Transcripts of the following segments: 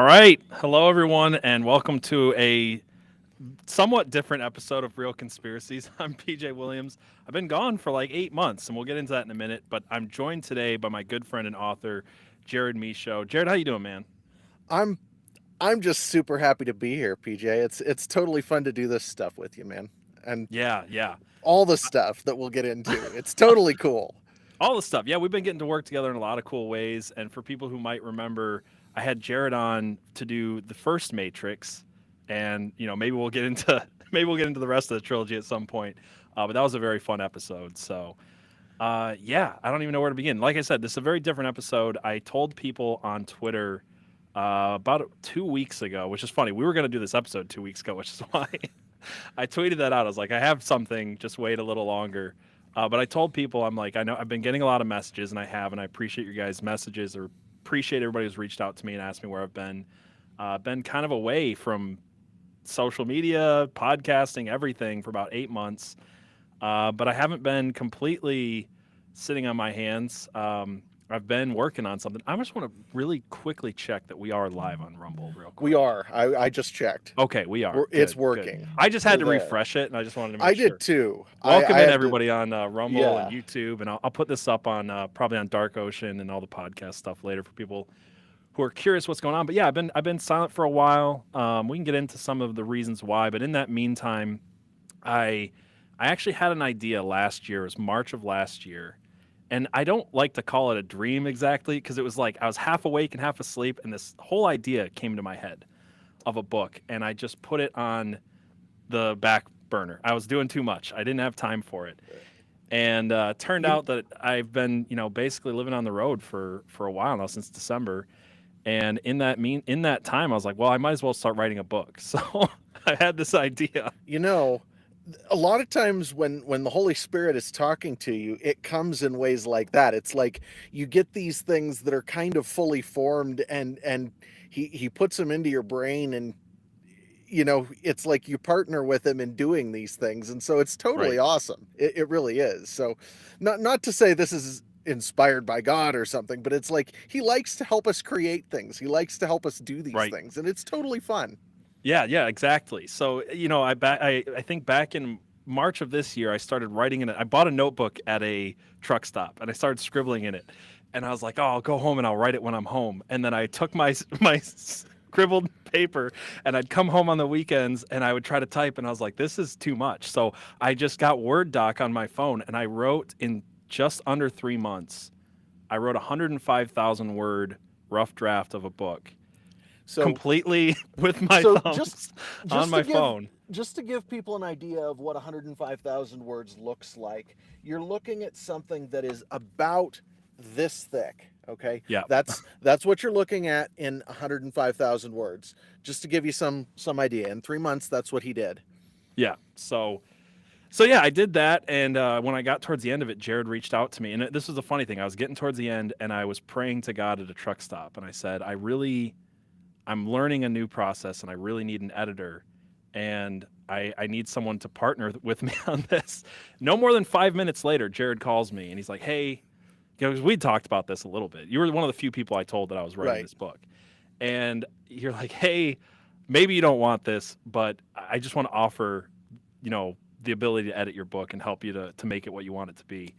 right. Hello, everyone, and welcome to a somewhat different episode of Real Conspiracies. I'm PJ Williams. I've been gone for like 8 months, and we'll get into that in a minute. But I'm joined today by my good friend and author, Jared Michaud. Jared, how you doing, man? I'm I'm just super happy to be here, PJ. It's totally fun to do this stuff with you, man. And Yeah, yeah. all the stuff that we'll get into. It's totally cool. All the stuff. Yeah, we've been getting to work together in a lot of cool ways. And for people who might remember, I had Jared on to do the first Matrix, and maybe we'll get into the rest of the trilogy at some point. But that was a very fun episode. So yeah, I don't even know where to begin. Like I said, this is a very different episode. I told people on Twitter about 2 weeks ago, which is funny. We were going to do this episode 2 weeks ago, which is why I tweeted that out. I was like, I have something, just wait a little longer. But I told people, I'm like, I know I've been getting a lot of messages, and I appreciate your guys' messages, or appreciate everybody who's reached out to me and asked me where I've been. Been kind of away from social media, podcasting, everything for about 8 months. But I haven't been completely sitting on my hands. I've been working on something. I just want to really quickly check that we are live on Rumble, real We quick. are. I just checked. Okay, we are. It's Good, good. working. I just had We're to there. refresh it, and I just wanted to make I sure. did too. Welcome I in had to. everybody on Rumble and Yeah. YouTube, and I'll put this up on probably on Dark Ocean and all the podcast stuff later for people who are curious what's going on. But yeah, I've been silent for a while. We can get into some of the reasons why, but in that meantime, I I actually had an idea last year. It was March of last year, and I don't like to call it a dream exactly because it was like I was half awake and half asleep, and this whole idea came to my head of a book, and I just put it on the back burner. I was doing too much. I didn't have time for it, and turned You out that I've been, basically living on the road for a while now since December. And in that time, I was like, well, I might as well start writing a book. So I had this idea. you know, a lot of times when the Holy Spirit is talking to you, it comes in ways like that. It's like you get these things that are kind of fully formed, and he puts them into your brain, and it's like you partner with him in doing these things, and so it's totally Right, awesome. It really is. So not to say this is inspired by God or something, but it's like he likes to help us create things. He likes to help us do these right. things, and it's totally fun. Yeah, yeah, exactly. So, I think back in March of this year, I started writing in it. I bought a notebook at a truck stop, and I started scribbling in it. And I was like, "Oh, I'll go home and I'll write it when I'm home." And then I took my scribbled paper, and I'd come home on the weekends and I would try to type, and I was like, "This is too much." So I just got Word doc on my phone, and I wrote in just under 3 months. I wrote a 105,000 word rough draft of a book So completely with my so just thumbs on just to my give phone. just to give people an idea of what 105,000 words looks like, you're looking at something that is about this thick. Okay, Yeah, that's what you're looking at in 105,000 words. Just to give you some idea. In 3 months, that's what he did. yeah. So yeah, I did that, and when I got towards the end of it, Jared reached out to me, and this was the funny thing. I was getting towards the end, and I was praying to God at a truck stop, and I said, I'm learning a new process, and I really need an editor, and I need someone to partner with me on this. No more than 5 minutes later, Jared calls me, and he's like, "Hey," 'cause we talked about this a little bit. You were one of the few people I told that I was writing Right. this book, and you're like, "Hey, maybe you don't want this, but I just want to offer, the ability to edit your book and help you to make it what you want it to be."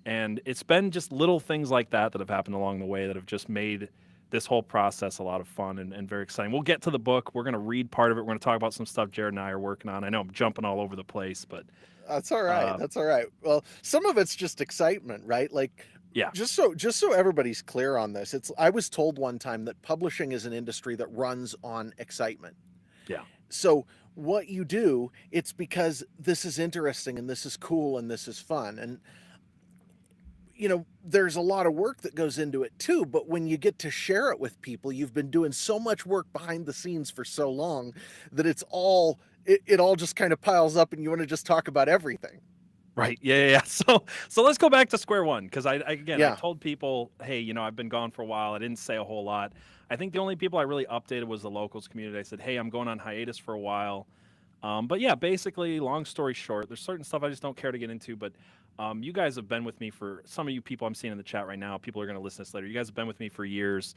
And it's been just little things like that that have happened along the way that have just made this whole process a lot of fun and very exciting. We'll get to the book. We're going to read part of it. We're going to talk about some stuff Jared and I are working on. I know I'm jumping all over the place, but That's all right. uh, That's all right. Well, some of it's just excitement, right? Like yeah, just so everybody's clear on this. It's I was told one time that publishing is an industry that runs on excitement. yeah, So what you do, it's because this is interesting and this is cool and this is fun. And there's a lot of work that goes into it too, but when you get to share it with people, you've been doing so much work behind the scenes for so long that it all just kind of piles up, and you want to just talk about everything. right, yeah, yeah, yeah. So let's go back to square one because I Yeah. told people, hey, I've been gone for a while. I didn't say a whole lot. I think the only people I really updated was the locals community. I said, hey, I'm going on hiatus for a while. But yeah, basically, long story short, there's certain stuff I just don't care to get into. But you guys have been with me for some of you people I'm seeing in the chat right now. People are going to listen to this later. You guys have been with me for years.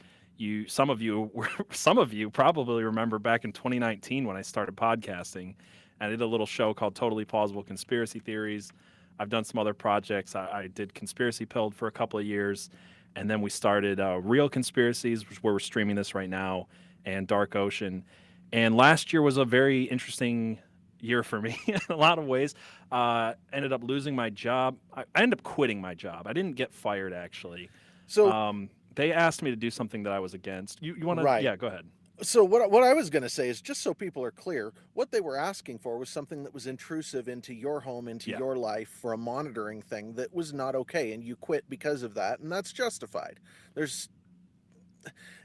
Some of you, some of you probably remember back in 2019 when I started podcasting. I did a little show called Totally Plausible Conspiracy Theories. I've done some other projects. I did Conspiracy Pilled for a couple of years, and then we started Real Conspiracies, which where we're streaming this right now, and Dark Ocean. And last year was a very interesting year for me in a lot of ways. Ended up losing my job. I ended up quitting my job. I didn't get fired actually. So They asked me to do something that I was against. You want to? right. Yeah, go ahead. So what I was going to say is, just so people are clear, what they were asking for was something that was intrusive into your home, into Yeah. your life, for a monitoring thing that was not okay, and you quit because of that, and that's justified.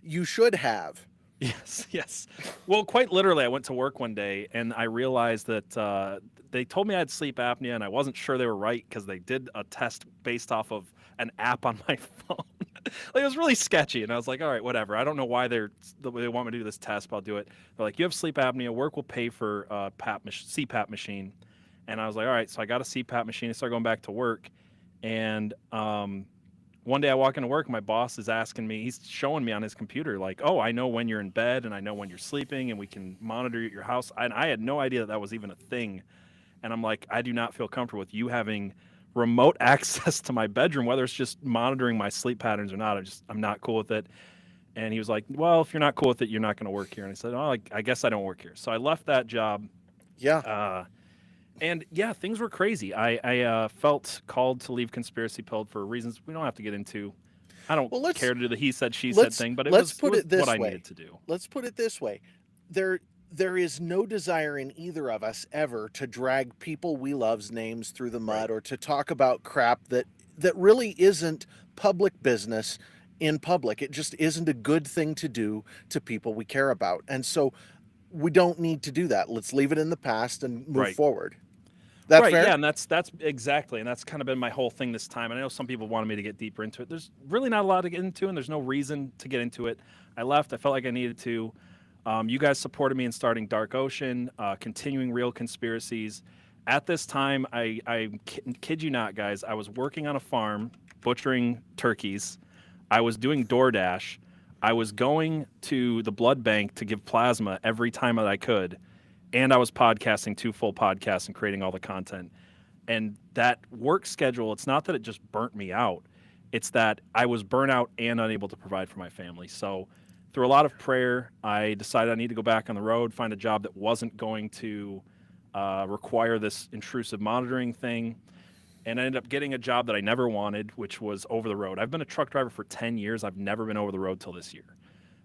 You should have. Yes, yes. Well, quite literally, I went to work one day and I realized that they told me I had sleep apnea, and I wasn't sure they were right because they did a test based off of an app on my phone. Like, it was really sketchy, and I was like, all right, whatever. I don't know why they want me to do this test, but I'll do it. They're like, you have sleep apnea. Work will pay for a CPAP machine, and I was like, all right. So I got a CPAP machine. I started going back to work, and one day I walk into work, my boss is asking me, he's showing me on his computer, like, oh, I know when you're in bed and I know when you're sleeping and we can monitor your house. And I had no idea that was even a thing. And I'm like, I do not feel comfortable with you having remote access to my bedroom, whether it's just monitoring my sleep patterns or not. I'm not cool with it. And he was like, well, if you're not cool with it, you're not going to work here. And I said, oh, I guess I don't work here. So I left that job. Yeah. And yeah, things were crazy. I felt called to leave Conspiracy Pilled for reasons we don't have to get into. I don't Well, care to do the he said, she said thing, but it was what I needed to do. Let's put it this way. There is no desire in either of us ever to drag people we love's names through the mud, Right. or to talk about crap that really isn't public business in public. It just isn't a good thing to do to people we care about. And so we don't need to do that. Let's leave it in the past and move Right. forward. That Right, fair? yeah, and that's exactly, and that's kind of been my whole thing this time. And I know some people wanted me to get deeper into it. There's really not a lot to get into, and there's no reason to get into it. I left. I felt like I needed to. You guys supported me in starting Dark Ocean, continuing Real Conspiracies. At this time, I kid you not, guys, I was working on a farm butchering turkeys. I was doing DoorDash. I was going to the blood bank to give plasma every time that I could, and I was podcasting 2 full podcasts and creating all the content. And that work schedule, it's not that it just burnt me out, it's that I was burnt out and unable to provide for my family. So through a lot of prayer, I decided I need to go back on the road, find a job that wasn't going to require this intrusive monitoring thing. And I ended up getting a job that I never wanted, which was over the road. I've been a truck driver for 10 years. I've never been over the road till this year.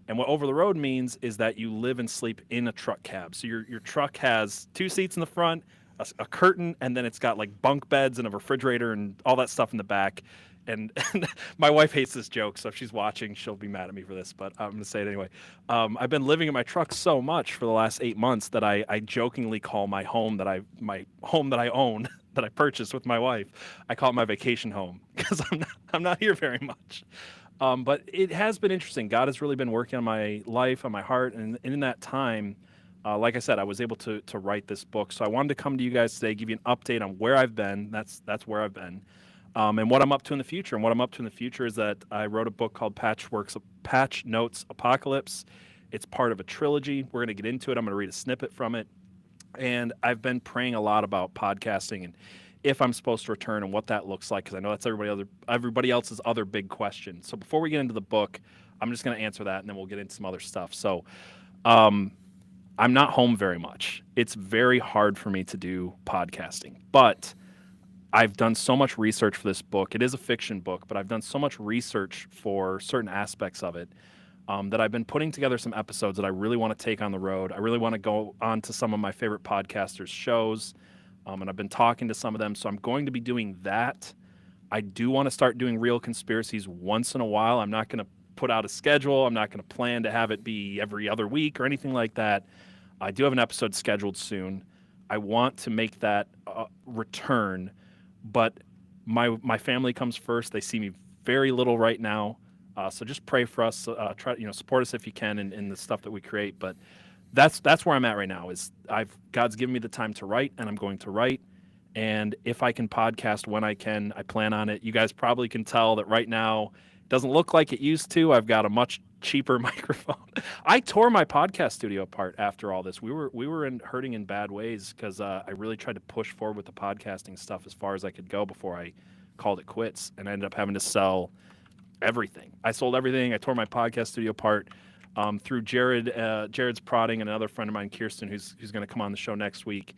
And what over the road means is that you live and sleep in a truck cab. So your truck has 2 seats in the front, a curtain, and then it's got like bunk beds and a refrigerator and all that stuff in the back. And my wife hates this joke, so if she's watching, she'll be mad at me for this, but I'm going to say it anyway. I've been living in my truck so much for the last 8 months that I jokingly call my home that I own that I purchased with my wife, I call it my vacation home because I'm not here very much. But it has been interesting. God has really been working on my life, on my heart, and in that time, like I said, I was able to write this book. So I wanted to come to you guys today, give you an update on where I've been. That's where I've been, and what I'm up to in the future. And what I'm up to in the future is that I wrote a book called Patch Notes Apocalypse. It's part of a trilogy. We're going to get into it. I'm going to read a snippet from it. And I've been praying a lot about podcasting and if I'm supposed to return and what that looks like, because I know that's everybody else's other big question. So before we get into the book, I'm just going to answer that, and then we'll get into some other stuff. So I'm not home very much. It's very hard for me to do podcasting, but I've done so much research for this book. It is a fiction book, but I've done so much research for certain aspects of it that I've been putting together some episodes that I really want to take on the road. I really want to go on to some of my favorite podcasters' shows, and I've been talking to some of them. So I'm going to be doing that. I do want to start doing Real Conspiracies once in a while. I'm not going to put out a schedule. I'm not going to plan to have it be every other week or anything like that. I do have an episode scheduled soon. I want to make that return, but my family comes first. They see me very little right now. So just pray for us. Try support us if you can in the stuff that we create. But that's where I'm at right now. Is God's given me the time to write, and I'm going to write. And if I can podcast when I can, I plan on it. You guys probably can tell that right now it doesn't look like it used to. I've got a much cheaper microphone. I tore my podcast studio apart after all this. We were hurting in bad ways because I really tried to push forward with the podcasting stuff as far as I could go before I called it quits, and I ended up having to sell everything. I sold everything. I tore my podcast studio apart. Through Jared's prodding, and another friend of mine, Kirsten, who's going to come on the show next week.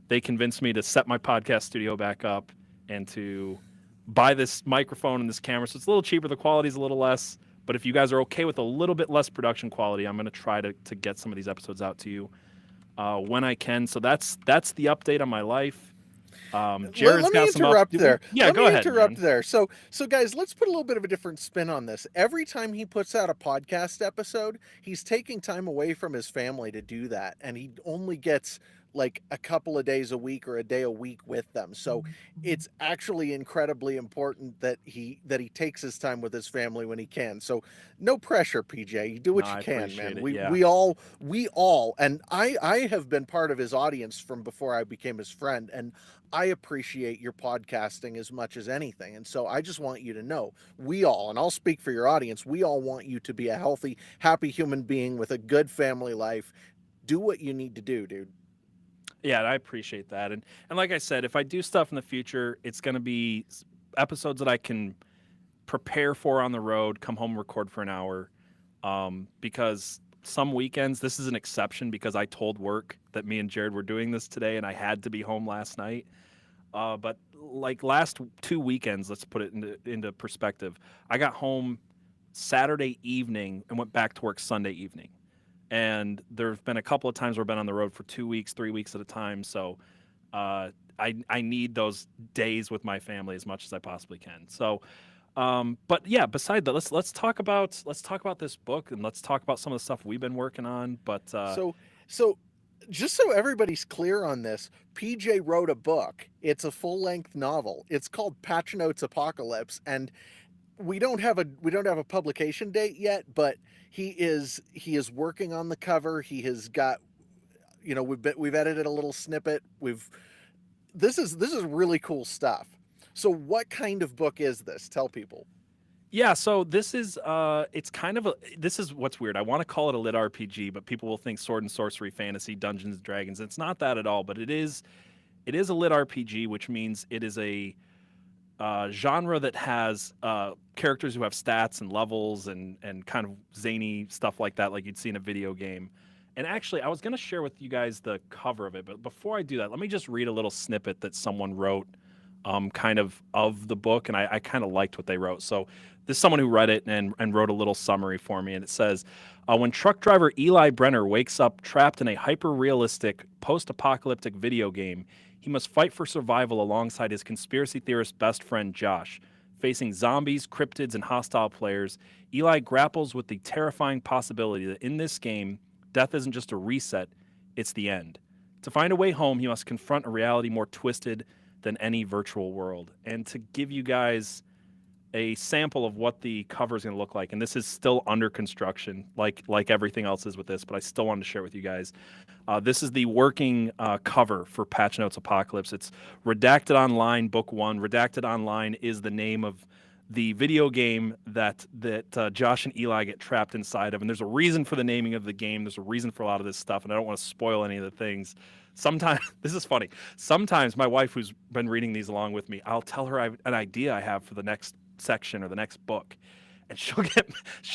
They convinced me to set my podcast studio back up and to buy this microphone and this camera. So it's a little cheaper. The quality's a little less. But if you guys are okay with a little bit less production quality, I'm going to try to get some of these episodes out to you when I can. So that's the update on my life. Jared's let me interrupt there. Yeah, go ahead. Interrupt there. So guys, let's put a little bit of a different spin on this. Every time he puts out a podcast episode, he's taking time away from his family to do that, and he only gets like a couple of days a week or a day a week with them. So it's actually incredibly important that he takes his time with his family when he can. So no pressure, PJ. You do what you can, man. We all, and I have been part of his audience from before I became his friend, and I appreciate your podcasting as much as anything. And so I just want you to know, we all, and I'll speak for your audience, we all want you to be a healthy, happy human being with a good family life. Do what you need to do, dude. Yeah, I appreciate that. And like I said, if I do stuff in the future, it's going to be episodes that I can prepare for on the road, come home, record for an hour. Because some weekends, this is an exception because I told work that me and Jared were doing this today and I had to be home last night. But like last 2 weekends, let's put it into perspective. I got home Saturday evening and went back to work Sunday evening. And there have been a couple of times where I've been on the road for 2 weeks, 3 weeks at a time. So I need those days with my family as much as I possibly can. So, but yeah, beside that, let's talk about this book, and let's talk about some of the stuff we've been working on. But so just so everybody's clear on this, PJ wrote a book. It's a full-length novel. It's called Patch Notes Apocalypse, and we don't have a publication date yet, but he is working on the cover. He has got, we've edited a little snippet. This is really cool stuff. So what kind of book is this? Tell people. Yeah, so this is this is what's weird. I want to call it a lit RPG, but people will think sword and sorcery, fantasy, Dungeons and Dragons. It's not that at all, but it is a lit RPG, which means it is a genre that has characters who have stats and levels and kind of zany stuff like that, like you'd see in a video game. And actually, I was going to share with you guys the cover of it, but before I do that, let me just read a little snippet that someone wrote kind of the book, and I kind of liked what they wrote. So this is someone who read it and wrote a little summary for me, and it says, when truck driver Eli Brenner wakes up trapped in a hyper-realistic, post-apocalyptic video game, he must fight for survival alongside his conspiracy theorist best friend Josh. Facing zombies, cryptids, and hostile players, Eli grapples with the terrifying possibility that in this game, death isn't just a reset, it's the end. To find a way home, he must confront a reality more twisted than any virtual world. And to give you guys a sample of what the cover is going to look like, and this is still under construction, like everything else is with this, but I still wanted to share with you guys. This is the working cover for Patch Notes Apocalypse. It's Redacted Online Book 1. Redacted Online is the name of the video game that Josh and Eli get trapped inside of, and there's a reason for the naming of the game. There's a reason for a lot of this stuff, and I don't want to spoil any of the things. Sometimes, this is funny, sometimes my wife, who's been reading these along with me, I'll tell her an idea I have for the next section or the next book, and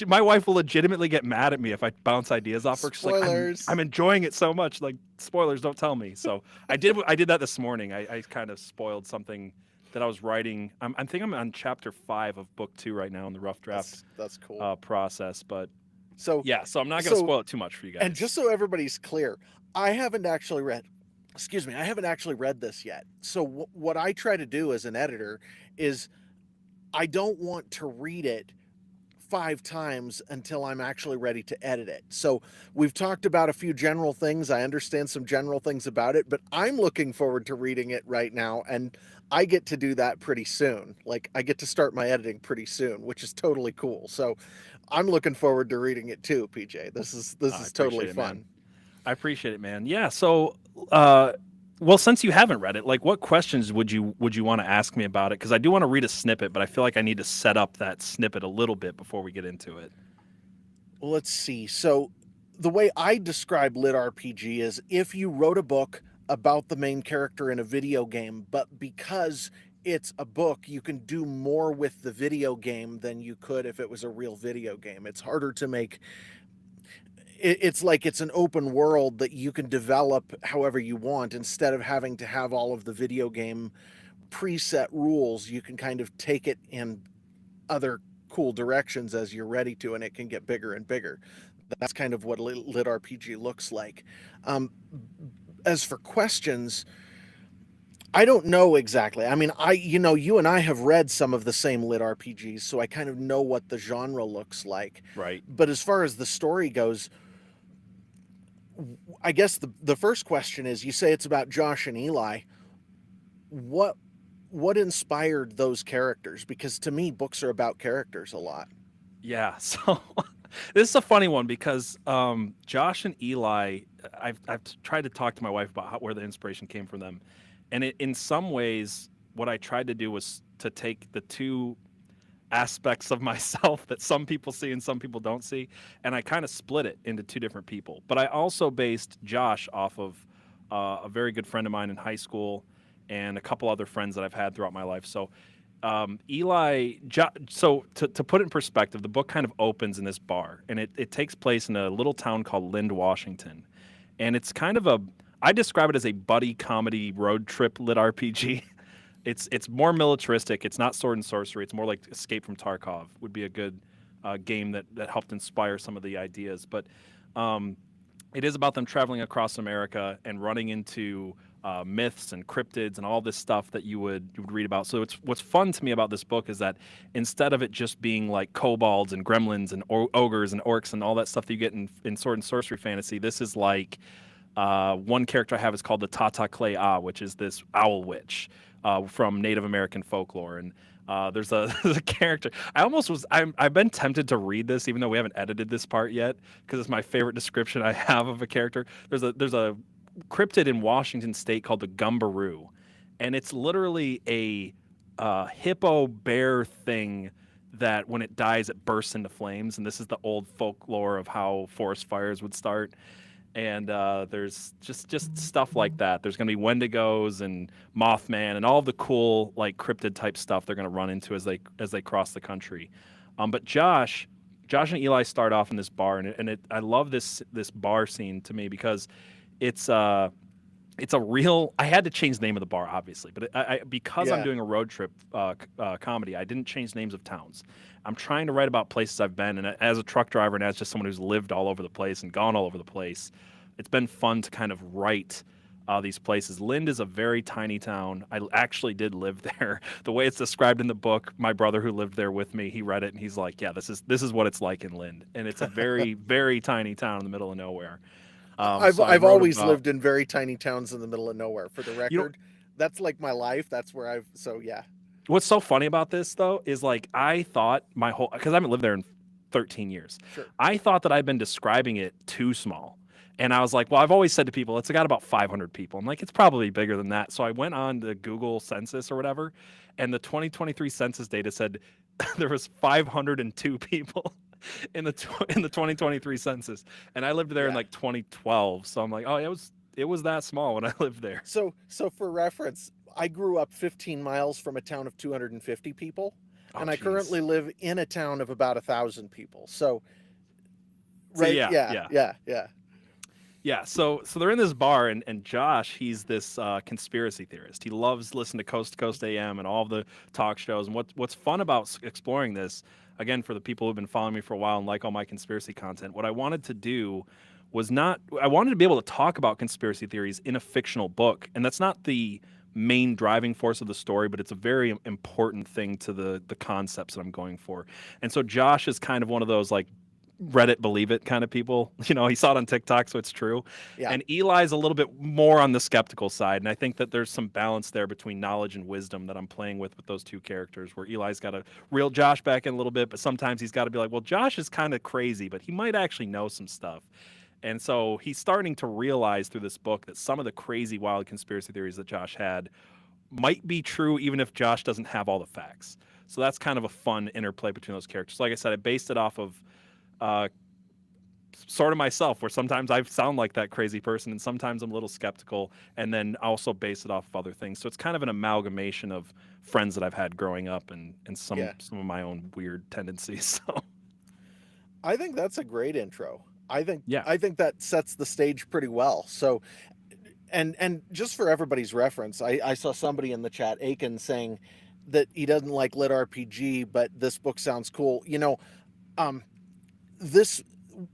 my wife will legitimately get mad at me if I bounce ideas off her. She's Spoilers. like, I'm enjoying it so much. Like, spoilers, don't tell me. So I did that this morning. I kind of spoiled something that I was writing. I think I'm on chapter 5 of book 2 right now in the rough draft. That's cool. Process, but so I'm not going to spoil it too much for you guys. And just so everybody's clear, I haven't actually read this yet. So what I try to do as an editor is I don't want to read it 5 times until I'm actually ready to edit it. So we've talked about a few general things. I understand some general things about it, but I'm looking forward to reading it right now, and I get to do that pretty soon. Like, I get to start my editing pretty soon, which is totally cool. So I'm looking forward to reading it too, PJ. This is totally fun. I appreciate it, man. Yeah. So, well, since you haven't read it, like, what questions would you want to ask me about it? Because I do want to read a snippet, but I feel like I need to set up that snippet a little bit before we get into it. Well, let's see. So, the way I describe lit RPG is if you wrote a book about the main character in a video game, but because it's a book, you can do more with the video game than you could if it was a real video game. It's harder to make. It's like it's an open world that you can develop however you want instead of having to have all of the video game preset rules. You can kind of take it in other cool directions as you're ready to, and it can get bigger and bigger. That's kind of what lit RPG looks like. Um, as for questions, I don't know exactly. I mean, you and I have read some of the same lit RPGs, so I kind of know what the genre looks like. Right. But as far as the story goes, I guess the first question is, you say it's about Josh and Eli. What inspired those characters? Because to me, books are about characters a lot. Yeah. So this is a funny one because Josh and Eli, I've tried to talk to my wife about where the inspiration came from them, and in some ways, what I tried to do was to take the two aspects of myself that some people see and some people don't see, and I kind of split it into two different people. But I also based Josh off of a very good friend of mine in high school and a couple other friends that I've had throughout my life. So so to put it in perspective, the book kind of opens in this bar, and it takes place in a little town called Lind, Washington, and it's kind of I describe it as a buddy comedy road trip lit RPG. It's more militaristic. It's not sword and sorcery. It's more like Escape from Tarkov would be a good game that helped inspire some of the ideas. But it is about them traveling across America and running into myths and cryptids and all this stuff that you would read about. So what's fun to me about this book is that instead of it just being like kobolds and gremlins and ogres and orcs and all that stuff that you get in sword and sorcery fantasy, this is like one character I have is called the Tata Clay Ah, which is this owl witch from Native American folklore. And there's there's a character. I've been tempted to read this, even though we haven't edited this part yet, because it's my favorite description I have of a character. There's a cryptid in Washington State called the Gumbaroo, and it's literally a hippo bear thing that when it dies, it bursts into flames. And this is the old folklore of how forest fires would start. And there's just stuff like that. There's going to be Wendigos and Mothman and all of the cool like cryptid type stuff they're going to run into as they cross the country. But Josh and Eli start off in this bar, and I love this bar scene to me because it's a real. I had to change the name of the bar, obviously, but because I'm doing a road trip comedy, I didn't change names of towns. I'm trying to write about places I've been, and as a truck driver and as just someone who's lived all over the place and gone all over the place, it's been fun to kind of write these places. Lind is a very tiny town. I actually did live there. The way it's described in the book, my brother who lived there with me, he read it and he's like, "Yeah, this is what it's like in Lind," and it's a very very tiny town in the middle of nowhere. I've always lived in very tiny towns in the middle of nowhere. For the record, that's like my life. That's where yeah. What's so funny about this though is like I thought because I haven't lived there in 13 years. Sure. I thought that I'd been describing it too small. And I was like, well, I've always said to people, it's got about 500 people. I'm like, it's probably bigger than that. So I went on the Google Census or whatever, and the 2023 census data said there was 502 people in the 2023 census, and I lived there in like 2012. So I'm like, oh, it was that small when I lived there. So for reference, I grew up 15 miles from a town of 250 people, and I currently live in a town of about 1,000 people. So, right? Yeah, so they're in this bar, and Josh, he's this conspiracy theorist. He loves listening to Coast to Coast AM and all the talk shows. And what's fun about exploring this, again, for the people who've been following me for a while and like all my conspiracy content, what I wanted to do I wanted to be able to talk about conspiracy theories in a fictional book. And that's not the main driving force of the story, but it's a very important thing to the concepts that I'm going for. And so Josh is kind of one of those like Reddit believe it kind of people. You know, he saw it on TikTok, so it's true. Yeah. And Eli's a little bit more on the skeptical side, and I think that there's some balance there between knowledge and wisdom that I'm playing with those two characters, where Eli's got to reel Josh back in a little bit, but sometimes he's got to be like, well, Josh is kind of crazy, but he might actually know some stuff. And so he's starting to realize through this book that some of the crazy, wild conspiracy theories that Josh had might be true, even if Josh doesn't have all the facts. So that's kind of a fun interplay between those characters. Like I said, I based it off of uh, sort of myself, where sometimes I sound like that crazy person and sometimes I'm a little skeptical, and then also base it off of other things. So it's kind of an amalgamation of friends that I've had growing up and Yeah. some of my own weird tendencies. So I think that's a great intro. yeah. I think that sets the stage pretty well. So and just for everybody's reference, I saw somebody in the chat, Aiken, saying that he doesn't like lit RPG, but this book sounds cool. Um, this,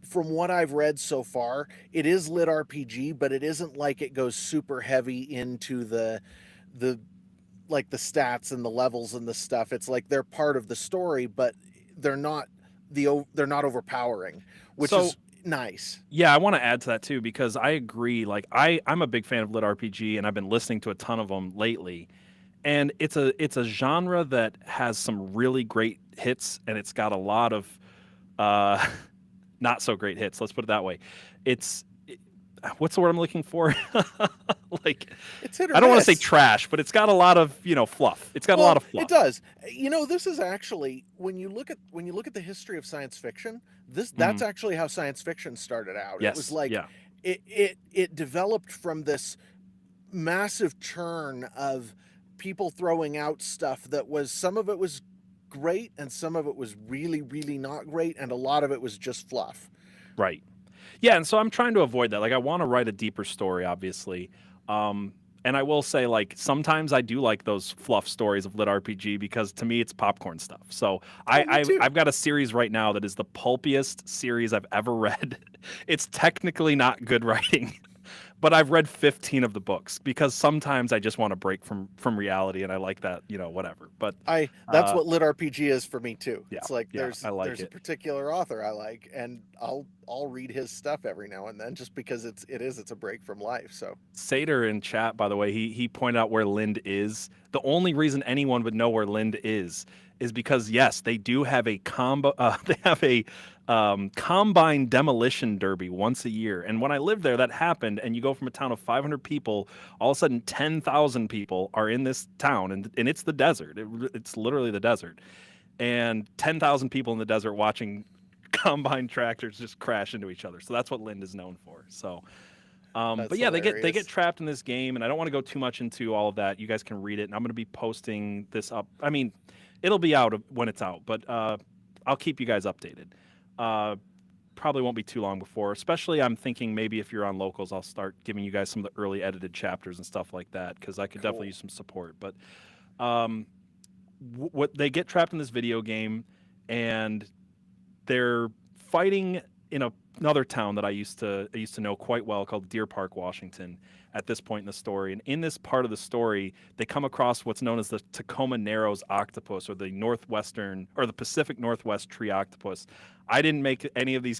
from what I've read so far, it is lit RPG, but it isn't like it goes super heavy into the like the stats and the levels and the stuff. It's like they're part of the story, but they're not they're not overpowering, which So is nice. yeah, I want to add to that too because I agree. Like I'm a big fan of lit RPG, and I've been listening to a ton of them lately. And it's a genre that has some really great hits, and it's got a lot of uh, not so great hits. Let's put it that way. What's the word I'm looking for? Like, It's hit or I don't want to say miss. trash, but it's got a lot of fluff. It's got a lot Well, of fluff. it does. This is actually when you look at the history of science fiction, that's actually how science fiction started out. It was Yes. like Yeah. it developed from this massive churn of people throwing out stuff that was, some of it was great and some of it was really really not great, and a lot of it was just fluff. Right. Yeah, and so I'm trying to avoid that. Like, I want to write a deeper story, obviously. And I will say, like, sometimes I do like those fluff stories of lit RPG because to me it's popcorn stuff. So Oh, me too. I've got a series right now that is the pulpiest series I've ever read. It's technically not good writing, but I've read 15 of the books because sometimes I just want to break from reality, and I like that, whatever. But That's uh, what lit RPG is for me too. yeah, It's like yeah, I like there's a it. particular author I like, and I'll read his stuff every now and then just because it's a break from life. So Sater in chat, by the way, he pointed out where Lind is. The only reason anyone would know where Lind is because yes, they do have a combo. They have a combine demolition derby once a year. And when I lived there, that happened. And you go from a town of 500 people, all of a sudden 10,000 people are in this town, and it's the desert. It's literally the desert, and 10,000 people in the desert watching combine tractors just crash into each other. So that's what Lind is known for. So. But that's yeah, they get hilarious. trapped in this game, and I don't want to go too much into all of that. You guys can read it, and I'm going to be posting this up. I mean, it'll be out when it's out, but I'll keep you guys updated. Uh, Probably won't be too long before. Especially, I'm thinking maybe if you're on locals, I'll start giving you guys some of the early edited chapters and stuff like that because I could definitely Cool. use some support. But um, what they get trapped in this video game, and they're fighting in another town that I used to know quite well called Deer Park, Washington. At this point in the story, and in this part of the story, they come across what's known as the Tacoma Narrows octopus, or the northwestern or the Pacific Northwest tree octopus. I didn't make any of these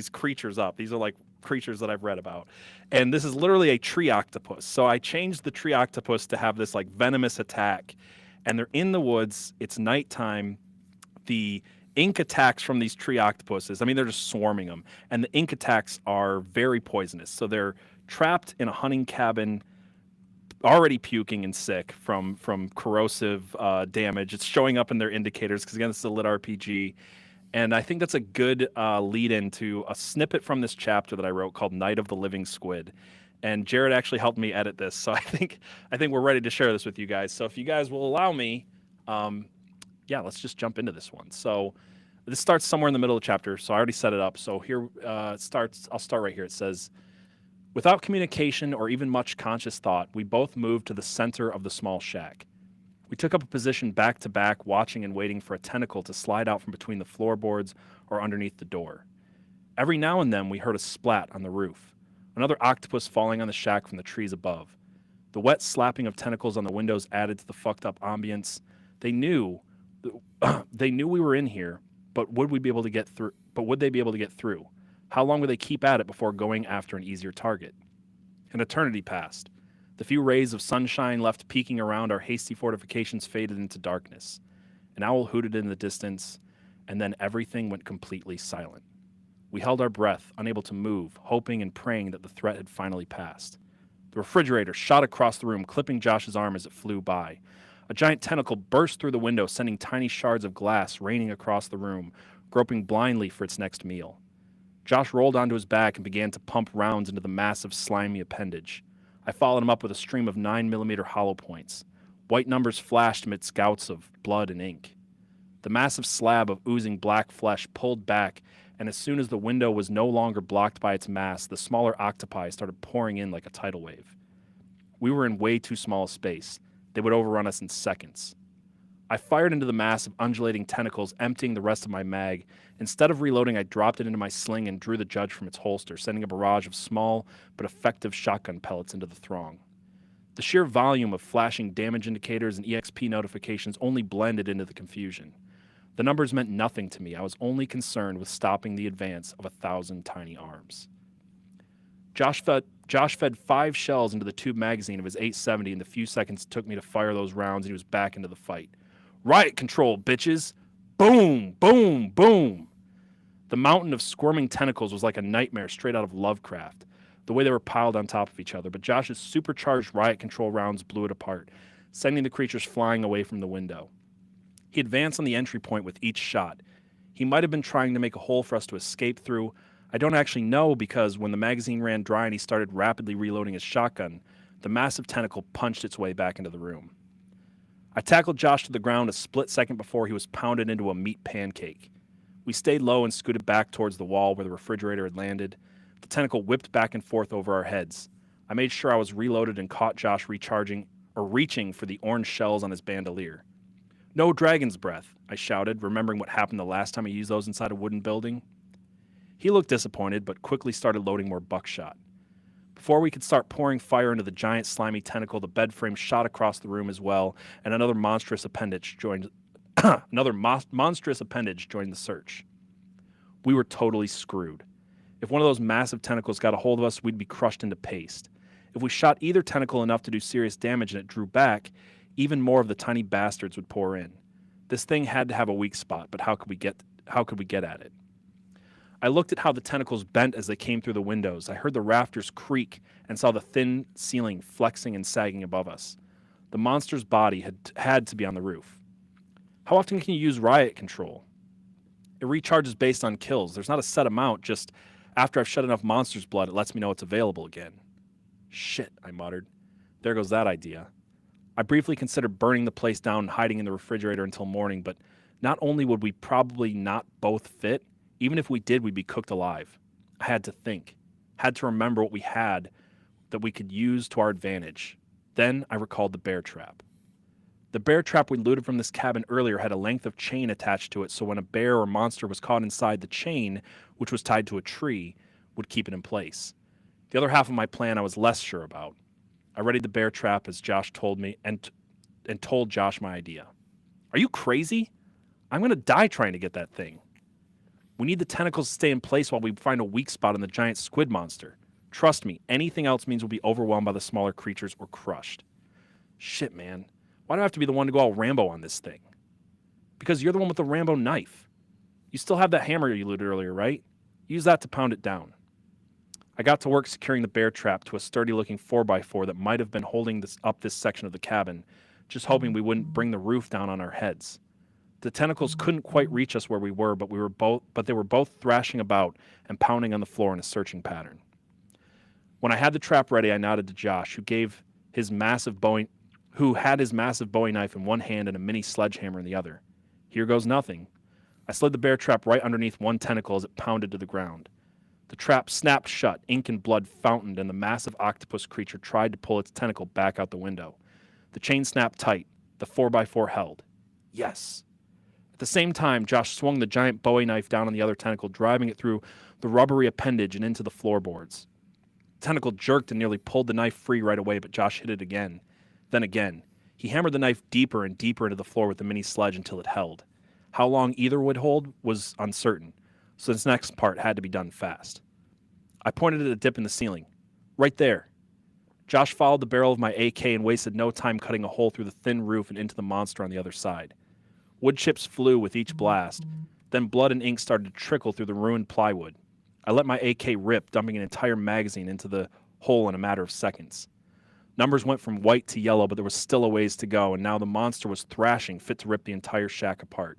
creatures up. These are like creatures that I've read about, and this is literally a tree octopus. So I changed the tree octopus to have this like venomous attack, and they're in the woods. It's nighttime. The ink attacks from these tree octopuses, I mean, they're just swarming them. And the ink attacks are very poisonous. So they're trapped in a hunting cabin, already puking and sick from corrosive damage. It's showing up in their indicators because, again, this is a lit RPG. And I think that's a good lead into a snippet from this chapter that I wrote called Night of the Living Squid. And Jared actually helped me edit this. So I think we're ready to share this with you guys. So if you guys will allow me, yeah, let's just jump into this one. So this starts somewhere in the middle of the chapter. So I already set it up. So here it starts. I'll start right here. It says, without communication or even much conscious thought, we both moved to the center of the small shack. We took up a position back to back, watching and waiting for a tentacle to slide out from between the floorboards or underneath the door. Every now and then we heard a splat on the roof, another octopus falling on the shack from the trees above. The wet slapping of tentacles on the windows added to the fucked up ambience. They knew we were in here, but would we be able to get through? But would they be able to get through? How long would they keep at it before going after an easier target? An eternity passed. The few rays of sunshine left peeking around our hasty fortifications faded into darkness. An owl hooted in the distance, and then everything went completely silent. We held our breath, unable to move, hoping and praying that the threat had finally passed. The refrigerator shot across the room, clipping Josh's arm as it flew by. A giant tentacle burst through the window, sending tiny shards of glass raining across the room, groping blindly for its next meal. Josh rolled onto his back and began to pump rounds into the massive, slimy appendage. I followed him up with a stream of 9mm hollow points. White numbers flashed amidst gouts of blood and ink. The massive slab of oozing black flesh pulled back, and as soon as the window was no longer blocked by its mass, the smaller octopi started pouring in like a tidal wave. We were in way too small a space. They would overrun us in seconds. I fired into the mass of undulating tentacles, emptying the rest of my mag. Instead of reloading, I dropped it into my sling and drew the judge from its holster, sending a barrage of small but effective shotgun pellets into the throng. The sheer volume of flashing damage indicators and EXP notifications only blended into the confusion. The numbers meant nothing to me. I was only concerned with stopping the advance of 1,000 tiny arms. Josh fed 5 shells into the tube magazine of his 870 in the few seconds it took me to fire those rounds, and he was back into the fight. Riot control, bitches! Boom, boom, boom! The mountain of squirming tentacles was like a nightmare straight out of Lovecraft, the way they were piled on top of each other, but Josh's supercharged riot control rounds blew it apart, sending the creatures flying away from the window. He advanced on the entry point with each shot. He might have been trying to make a hole for us to escape through. I don't actually know, because when the magazine ran dry and he started rapidly reloading his shotgun, the massive tentacle punched its way back into the room. I tackled Josh to the ground a split second before he was pounded into a meat pancake. We stayed low and scooted back towards the wall where the refrigerator had landed. The tentacle whipped back and forth over our heads. I made sure I was reloaded and caught Josh reaching for the orange shells on his bandolier. No dragon's breath, I shouted, remembering what happened the last time I used those inside a wooden building. He looked disappointed, but quickly started loading more buckshot. Before we could start pouring fire into the giant slimy tentacle, the bed frame shot across the room as well, and another monstrous appendage joined the search. We were totally screwed. If one of those massive tentacles got a hold of us, we'd be crushed into paste. If we shot either tentacle enough to do serious damage and it drew back, even more of the tiny bastards would pour in. This thing had to have a weak spot, but how could we get at it? I looked at how the tentacles bent as they came through the windows. I heard the rafters creak and saw the thin ceiling flexing and sagging above us. The monster's body had to be on the roof. How often can you use riot control? It recharges based on kills. There's not a set amount, just after I've shed enough monster's blood, it lets me know it's available again. Shit, I muttered. There goes that idea. I briefly considered burning the place down and hiding in the refrigerator until morning, but not only would we probably not both fit, even if we did, we'd be cooked alive. I had to think, had to remember what we had that we could use to our advantage. Then I recalled the bear trap. The bear trap we looted from this cabin earlier had a length of chain attached to it, so when a bear or monster was caught inside, the chain, which was tied to a tree, would keep it in place. The other half of my plan I was less sure about. I readied the bear trap as Josh told me and told Josh my idea. Are you crazy? I'm going to die trying to get that thing. We need the tentacles to stay in place while we find a weak spot in the giant squid monster. Trust me, anything else means we'll be overwhelmed by the smaller creatures or crushed. Shit, man. Why do I have to be the one to go all Rambo on this thing? Because you're the one with the Rambo knife. You still have that hammer you looted earlier, right? Use that to pound it down. I got to work securing the bear trap to a sturdy-looking 4x4 that might have been holding this section of the cabin, just hoping we wouldn't bring the roof down on our heads. The tentacles couldn't quite reach us where we were, but they were both thrashing about and pounding on the floor in a searching pattern. When I had the trap ready, I nodded to Josh, who had his massive Bowie knife in one hand and a mini sledgehammer in the other. Here goes nothing. I slid the bear trap right underneath one tentacle as it pounded to the ground. The trap snapped shut, ink and blood fountained, and the massive octopus creature tried to pull its tentacle back out the window. The chain snapped tight. The 4x4 held. Yes. At the same time, Josh swung the giant Bowie knife down on the other tentacle, driving it through the rubbery appendage and into the floorboards. The tentacle jerked and nearly pulled the knife free right away, but Josh hit it again. Then again. He hammered the knife deeper and deeper into the floor with the mini sledge until it held. How long either would hold was uncertain, so this next part had to be done fast. I pointed at a dip in the ceiling. Right there. Josh followed the barrel of my AK and wasted no time cutting a hole through the thin roof and into the monster on the other side. Wood chips flew with each blast. Then blood and ink started to trickle through the ruined plywood. I let my AK rip, dumping an entire magazine into the hole in a matter of seconds. Numbers went from white to yellow, but there was still a ways to go, and now the monster was thrashing, fit to rip the entire shack apart.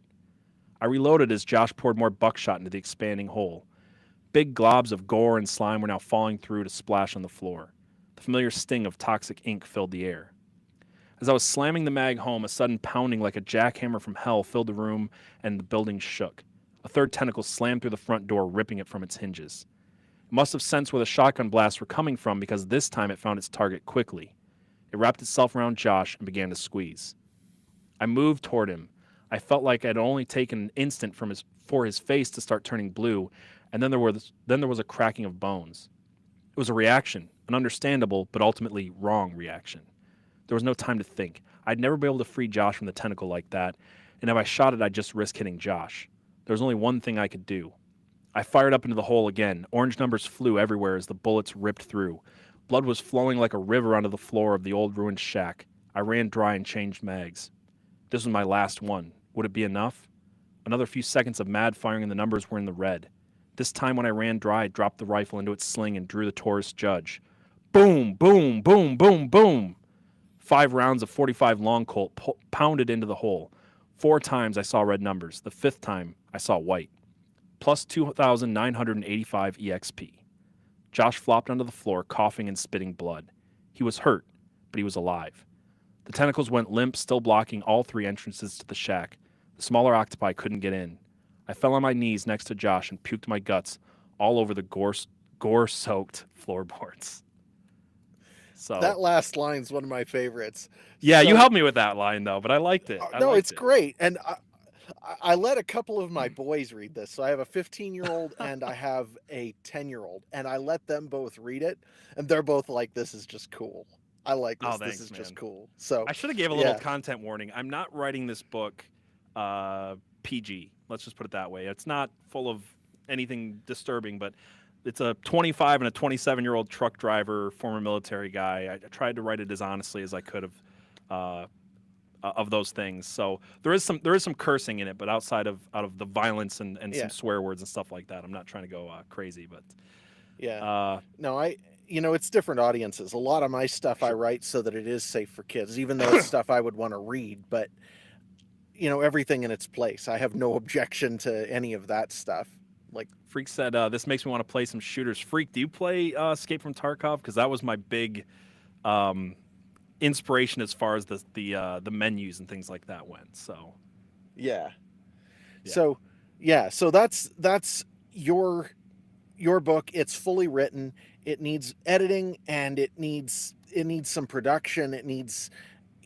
I reloaded as Josh poured more buckshot into the expanding hole. Big globs of gore and slime were now falling through to splash on the floor. The familiar sting of toxic ink filled the air. As I was slamming the mag home, a sudden pounding like a jackhammer from hell filled the room and the building shook. A third tentacle slammed through the front door, ripping it from its hinges. It must have sensed where the shotgun blasts were coming from because this time it found its target quickly. It wrapped itself around Josh and began to squeeze. I moved toward him. I felt like it had only taken an instant for his face to start turning blue, and then there was a cracking of bones. It was a reaction, an understandable but ultimately wrong reaction. There was no time to think. I'd never be able to free Josh from the tentacle like that, and if I shot it, I'd just risk hitting Josh. There was only one thing I could do. I fired up into the hole again. Orange numbers flew everywhere as the bullets ripped through. Blood was flowing like a river onto the floor of the old ruined shack. I ran dry and changed mags. This was my last one. Would it be enough? Another few seconds of mad firing and the numbers were in the red. This time when I ran dry, I dropped the rifle into its sling and drew the Taurus Judge. Boom, boom, boom, boom, boom. 5 rounds of .45 long Colt pounded into the hole. 4 times I saw red numbers. The 5th time I saw white. Plus 2,985 EXP. Josh flopped onto the floor, coughing and spitting blood. He was hurt, but he was alive. The tentacles went limp, still blocking all 3 entrances to the shack. The smaller octopi couldn't get in. I fell on my knees next to Josh and puked my guts all over the gore-soaked floorboards. So That last line's one of my favorites. yeah, So- you helped me with that line though, but I liked it. No, it's great. And I let a couple of my boys read this. So I have a 15-year-old and I have a 10-year-old, and I let them both read it, and they're both like, "This is just cool. I like this. Oh, This thanks, is just man. cool." So I should have gave a little Yeah. content warning. I'm not writing this book PG. Let's just put it that way. It's not full of anything disturbing, but it's a 25 and a 27-year-old truck driver, former military guy. I tried to write it as honestly as I could of those things. So there is some cursing in it, but out of the violence and Yeah. some swear words and stuff like that. I'm not trying to go crazy, but yeah. No, it's different audiences. A lot of my stuff I Sure. write so that it is safe for kids, even though it's stuff I would want to read, but everything in its place. I have no objection to any of that stuff. Like, Freak said, this makes me want to play some shooters. Freak, do you play Escape from Tarkov? Because that was my big inspiration as far as the menus and things like that went. So yeah. Yeah. So that's your book. It's fully written. It needs editing, and it needs some production. It needs,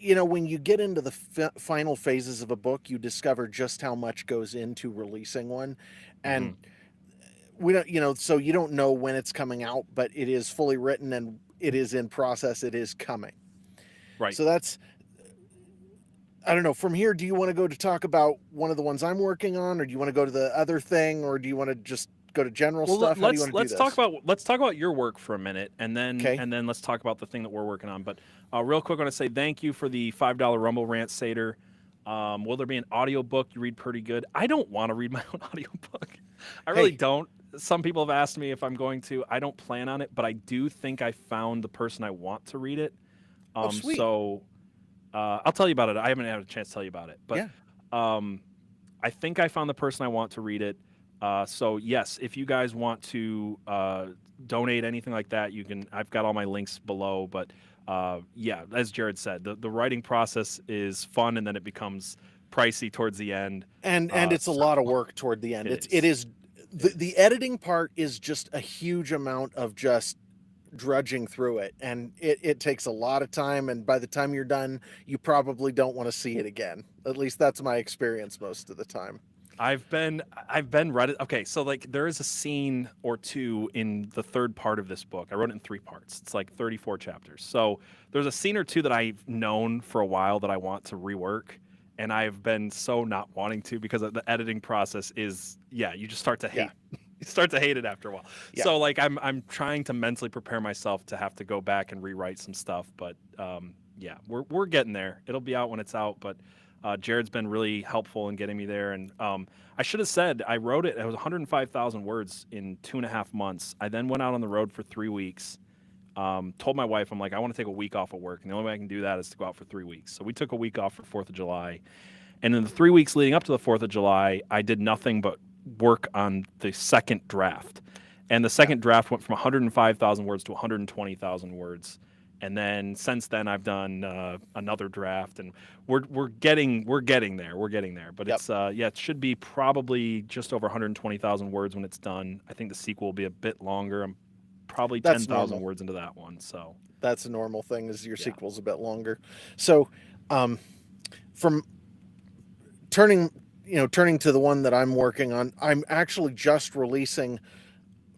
when you get into the final phases of a book, you discover just how much goes into releasing one, and we don't, so you don't know when it's coming out, but it is fully written and it is in process. It is coming. right. So that's, I don't know. From here, do you want to go to talk about one of the ones I'm working on, or do you want to go to the other thing, or do you want to just go to general stuff? How do you want to do let's this? let's talk about your work for a minute, and then Okay. let's talk about the thing that we're working on. But real quick, I want to say thank you for the $5 Rumble Rant Seder. Will there be an audiobook? You read pretty good. I don't want to read my own audiobook. I really Hey. don't. Some people have asked me if I'm going to. I don't plan on it, but I do think I found the person I want to read it. Sweet. So I'll tell you about it. I haven't had a chance to tell you about it, but Yeah. I think I found the person I want to read it. So yes, if you guys want to donate anything like that, you can. I've got all my links below. But yeah, as Jared said, the writing process is fun, and then it becomes pricey towards the end. And it's a lot of work toward the end. It is. The editing part is just a huge amount of just drudging through it, and it takes a lot of time, and by the time you're done, you probably don't want to see it again. At least that's my experience most of the time. I've been read it. Okay, so like there is a scene or two in the third part of this book. I wrote it in 3 parts. It's like 34 chapters. So there's a scene or two that I've known for a while that I want to rework, and I've been so not wanting to because of the editing process is you just start to hate. You start to hate it after a while. Yeah. So like I'm trying to mentally prepare myself to have to go back and rewrite some stuff, but yeah, we're getting there. It'll be out when it's out, but Jared's been really helpful in getting me there, and I should have said I wrote it. It was 105,000 words in 2.5 months. I then went out on the road for 3 weeks. Told my wife, I'm like, I want to take a week off of work, and the only way I can do that is to go out for 3 weeks. So we took a week off for 4th of July, and in the 3 weeks leading up to the 4th of July, I did nothing but work on the second draft. And the second draft went from 105,000 words to 120,000 words. And then since then, I've done another draft, and we're getting there. We're getting there. But Yep. it's it should be probably just over 120,000 words when it's done. I think the sequel will be a bit longer. I'm probably That's 10,000 normal. words into that one. So That's a normal thing, is your Yeah. sequel's a bit longer. So from turning to the one that I'm working on, I'm actually just releasing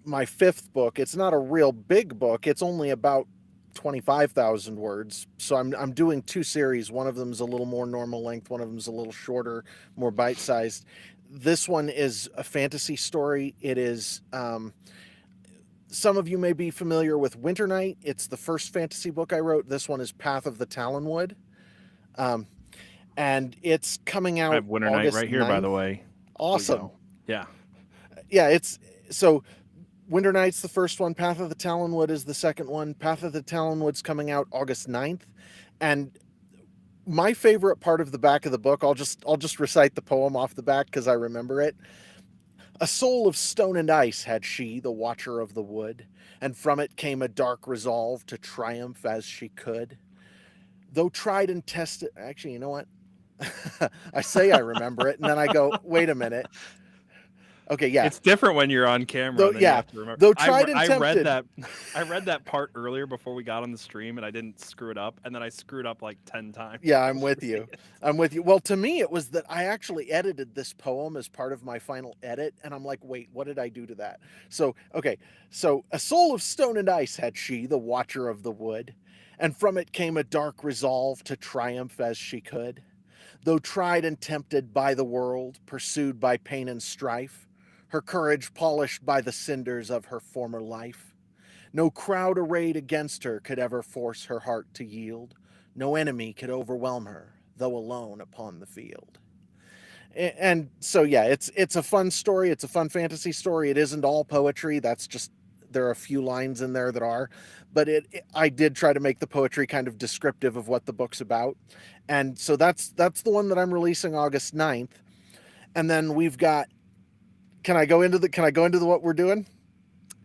my 5th book. It's not a real big book. It's only about 25,000 words. So I'm doing 2 series. One of them is a little more normal length. One of them is a little shorter, more bite-sized. This one is a fantasy story. It is, some of you may be familiar with Winternight. It's the first fantasy book I wrote. This one is Path of the Talonwood. And it's coming out I have Winter Night August right here, by 9th. the way. Awesome. Yeah. Yeah, it's so Winter Night's the first one. Path of the Talonwood is the second one. Path of the Talonwood's coming out August 9th. And my favorite part of the back of the book, I'll just recite the poem off the back because I remember it. A soul of stone and ice had she, the watcher of the wood, and from it came a dark resolve to triumph as she could. Though tried and tested, actually, you know what? I say I remember it, and then I go, wait a minute. Okay, yeah. It's different when you're on camera. Though, and then you yeah. have to remember. Though tried and I tempted. read that part earlier before we got on the stream, and I didn't screw it up, and then I screwed up like 10 times. Yeah, I'm with you. I'm with you. Well, to me, it was that I actually edited this poem as part of my final edit, and I'm like, wait, what did I do to that? So, okay, so a soul of stone and ice had she, the watcher of the wood, and from it came a dark resolve to triumph as she could. Though tried and tempted by the world, pursued by pain and strife, her courage polished by the cinders of her former life. No crowd arrayed against her could ever force her heart to yield. No enemy could overwhelm her, though alone upon the field. And so, yeah, it's a fun story. It's a fun fantasy story. It isn't all poetry. That's just, there are a few lines in there that are, but I did try to make the poetry kind of descriptive of what the book's about. And so that's the one that I'm releasing August 9th. And then we've got, can I go into what we're doing?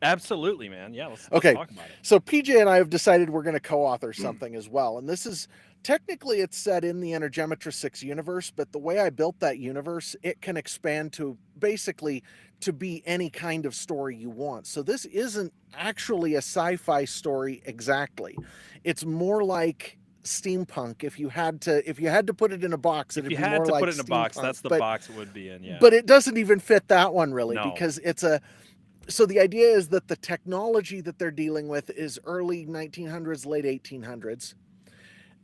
Absolutely, man. Yeah, let's Okay. talk about it. So PJ and I have decided we're going to co-author something as well. And this is, technically it's set in the Energemetra 6 universe, but the way I built that universe, it can expand to basically to be any kind of story you want. So this isn't actually a sci-fi story exactly. It's more like steampunk. If you had to put it in a box, it'd be more like put it in a box, steampunk, that's the but- box it would be in. Yeah. But it doesn't even fit that one really, No. because so the idea is that the technology that they're dealing with is early 1900s, late 1800s.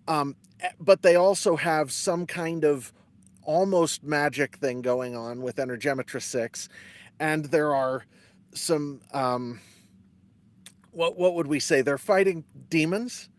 But they also have some kind of almost magic thing going on with Energemetra 6. And there are some, what would we say? They're fighting demons?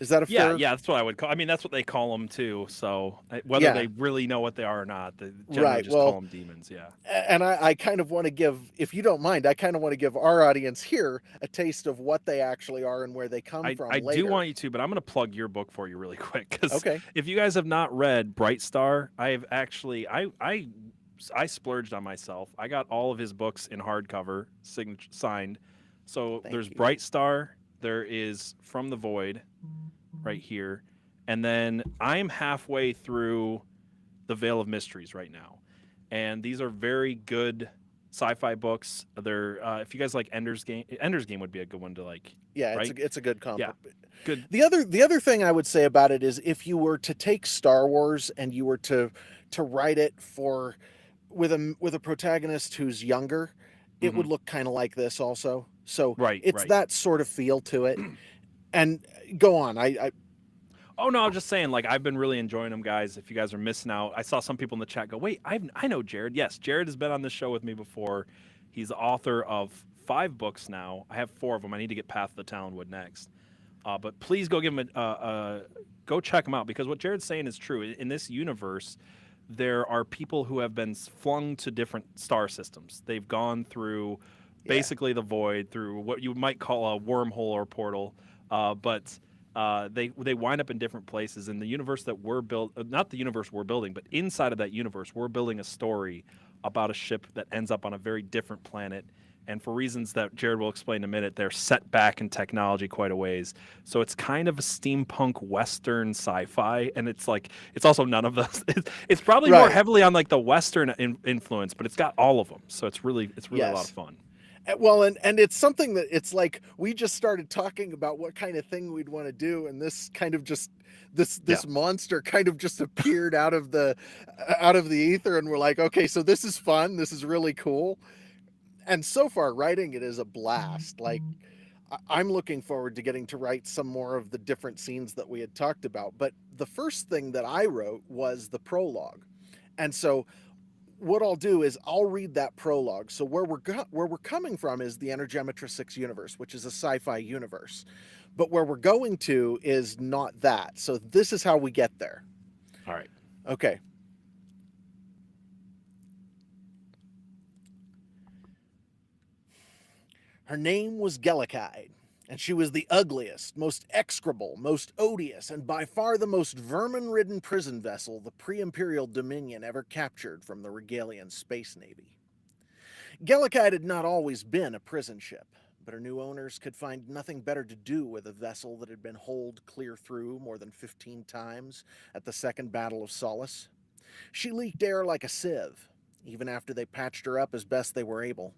Is that a fair? Yeah, that's what I would call. I mean, that's what they call them too. So whether Yeah. they really know what they are or not, they generally Right, just well- call them demons. Yeah. And I kind of want to give, if you don't mind, I kind of want to give our audience here a taste of what they actually are and where they come from I later. do want you to, but I'm going to plug your book for you really quick because Okay. if you guys have not read Bright Star, I have actually I splurged on myself. I got all of his books in hardcover, signed. So Thank there's you. Bright Star. There is From the Void, right here, and then I'm halfway through The Veil of Mysteries right now, and these are very good sci-fi books. They're if you guys like Ender's Game would be a good one to like. Yeah, right? it's a good comp. Yeah. Good. The other thing I would say about it is if you were to take Star Wars and you were to write it with a protagonist who's younger, it would look kind of like this also. So Right, it's right. that sort of feel to it. And go on. Oh no, I'm just saying, like I've been really enjoying them, guys. If you guys are missing out, I saw some people in the chat go, "Wait, I know Jared." Yes, Jared has been on this show with me before. He's the author of 5 books now. I have 4 of them. I need to get Path of the Talonwood next. But please go give them go check them out, because what Jared's saying is true. In this universe, there are people who have been flung to different star systems. They've gone through Yeah. basically the void, through what you might call a wormhole or portal, but they wind up in different places. In the universe that we're built, not the universe we're building, but inside of that universe, we're building a story about a ship that ends up on a very different planet. And for reasons that Jared will explain in a minute, they're set back in technology quite a ways. So it's kind of a steampunk Western sci-fi, and it's like it's also none of those. It's probably more Right. heavily on like the Western influence, but it's got all of them. So it's really a lot of Yes. fun. Well, and it's something that it's like we just started talking about what kind of thing we'd want to do, and this kind of just this Yeah. monster kind of just appeared out of the ether, and we're like, okay, so this is fun. This is really cool. And so far, writing it is a blast. Like I'm looking forward to getting to write some more of the different scenes that we had talked about. But the first thing that I wrote was the prologue, and so what I'll do is I'll read that prologue. So where we're coming from is the Energemetra 6 universe, which is a sci-fi universe. But where we're going to is not that. So this is how we get there. All right. Okay. Her name was Gellikide, and she was the ugliest, most execrable, most odious, and by far the most vermin-ridden prison vessel the pre-Imperial Dominion ever captured from the Regalian Space Navy. Gellikide had not always been a prison ship, but her new owners could find nothing better to do with a vessel that had been holed clear through more than 15 times at the Second Battle of Solace. She leaked air like a sieve, even after they patched her up as best they were able.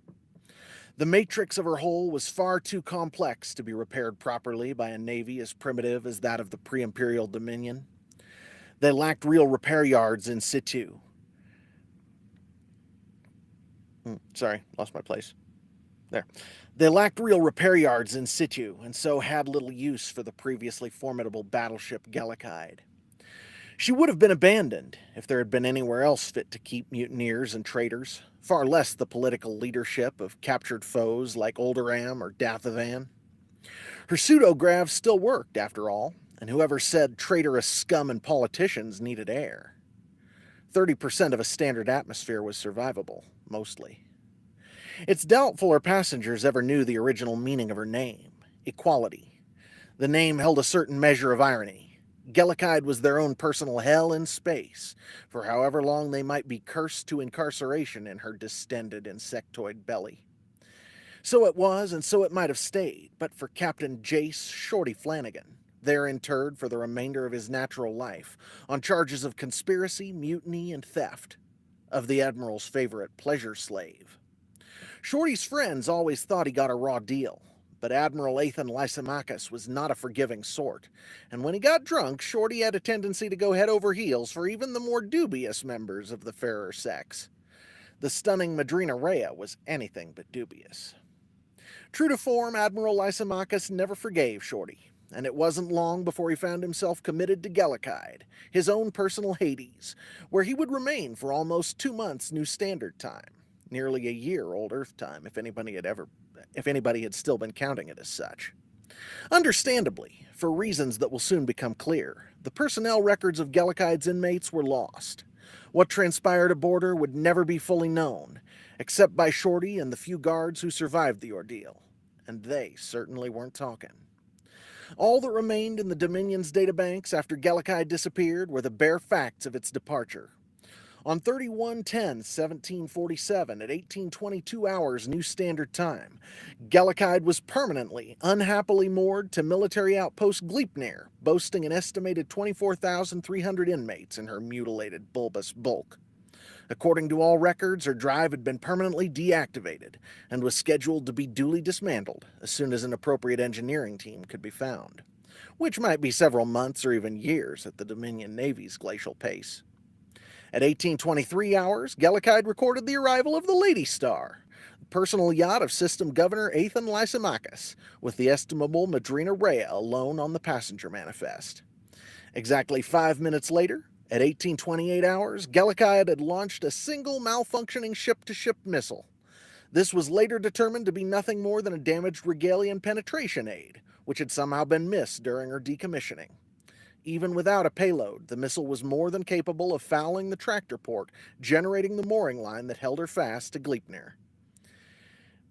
The matrix of her hull was far too complex to be repaired properly by a navy as primitive as that of the pre-Imperial Dominion. They lacked real repair yards in situ. Sorry, lost my place. There. They lacked real repair yards in situ, and so had little use for the previously formidable battleship Gellikide. She would have been abandoned if there had been anywhere else fit to keep mutineers and traitors, far less the political leadership of captured foes like Oldoran or Dathavan. Her pseudographs still worked, after all, and whoever said traitorous scum and politicians needed air. 30% of a standard atmosphere was survivable, mostly. It's doubtful her passengers ever knew the original meaning of her name, equality. The name held a certain measure of irony. Gellikide was their own personal hell in space, for however long they might be cursed to incarceration in her distended insectoid belly. So it was, and so it might have stayed, but for Captain Jace Shorty Flanagan, there interred for the remainder of his natural life, on charges of conspiracy, mutiny, and theft, of the Admiral's favorite pleasure slave. Shorty's friends always thought he got a raw deal, but Admiral Ethan Lysimachus was not a forgiving sort, and when he got drunk, Shorty had a tendency to go head over heels for even the more dubious members of the fairer sex. The stunning Madrina Rhea was anything but dubious. True to form, Admiral Lysimachus never forgave Shorty, and it wasn't long before he found himself committed to Gellikide, his own personal Hades, where he would remain for almost 2 months New Standard Time, nearly a year Old Earth Time if anybody had still been counting it as such. Understandably, for reasons that will soon become clear, the personnel records of Gellikide's inmates were lost. What transpired aboard her would never be fully known, except by Shorty and the few guards who survived the ordeal, and they certainly weren't talking. All that remained in the Dominion's databanks after Gellikide disappeared were the bare facts of its departure. On 31/10/1747 at 1822 hours New Standard Time, Gellikide was permanently, unhappily moored to military outpost Gleipnir, boasting an estimated 24,300 inmates in her mutilated bulbous bulk. According to all records, her drive had been permanently deactivated and was scheduled to be duly dismantled as soon as an appropriate engineering team could be found, which might be several months or even years at the Dominion Navy's glacial pace. At 1823 hours, Gellikide recorded the arrival of the Lady Star, the personal yacht of System Governor Ethan Lysimachus, with the estimable Madrina Rhea alone on the passenger manifest. Exactly 5 minutes later, at 1828 hours, Gellikide had launched a single malfunctioning ship-to-ship missile. This was later determined to be nothing more than a damaged Regalian penetration aid, which had somehow been missed during her decommissioning. Even without a payload, the missile was more than capable of fouling the tractor port, generating the mooring line that held her fast to Gleipnir.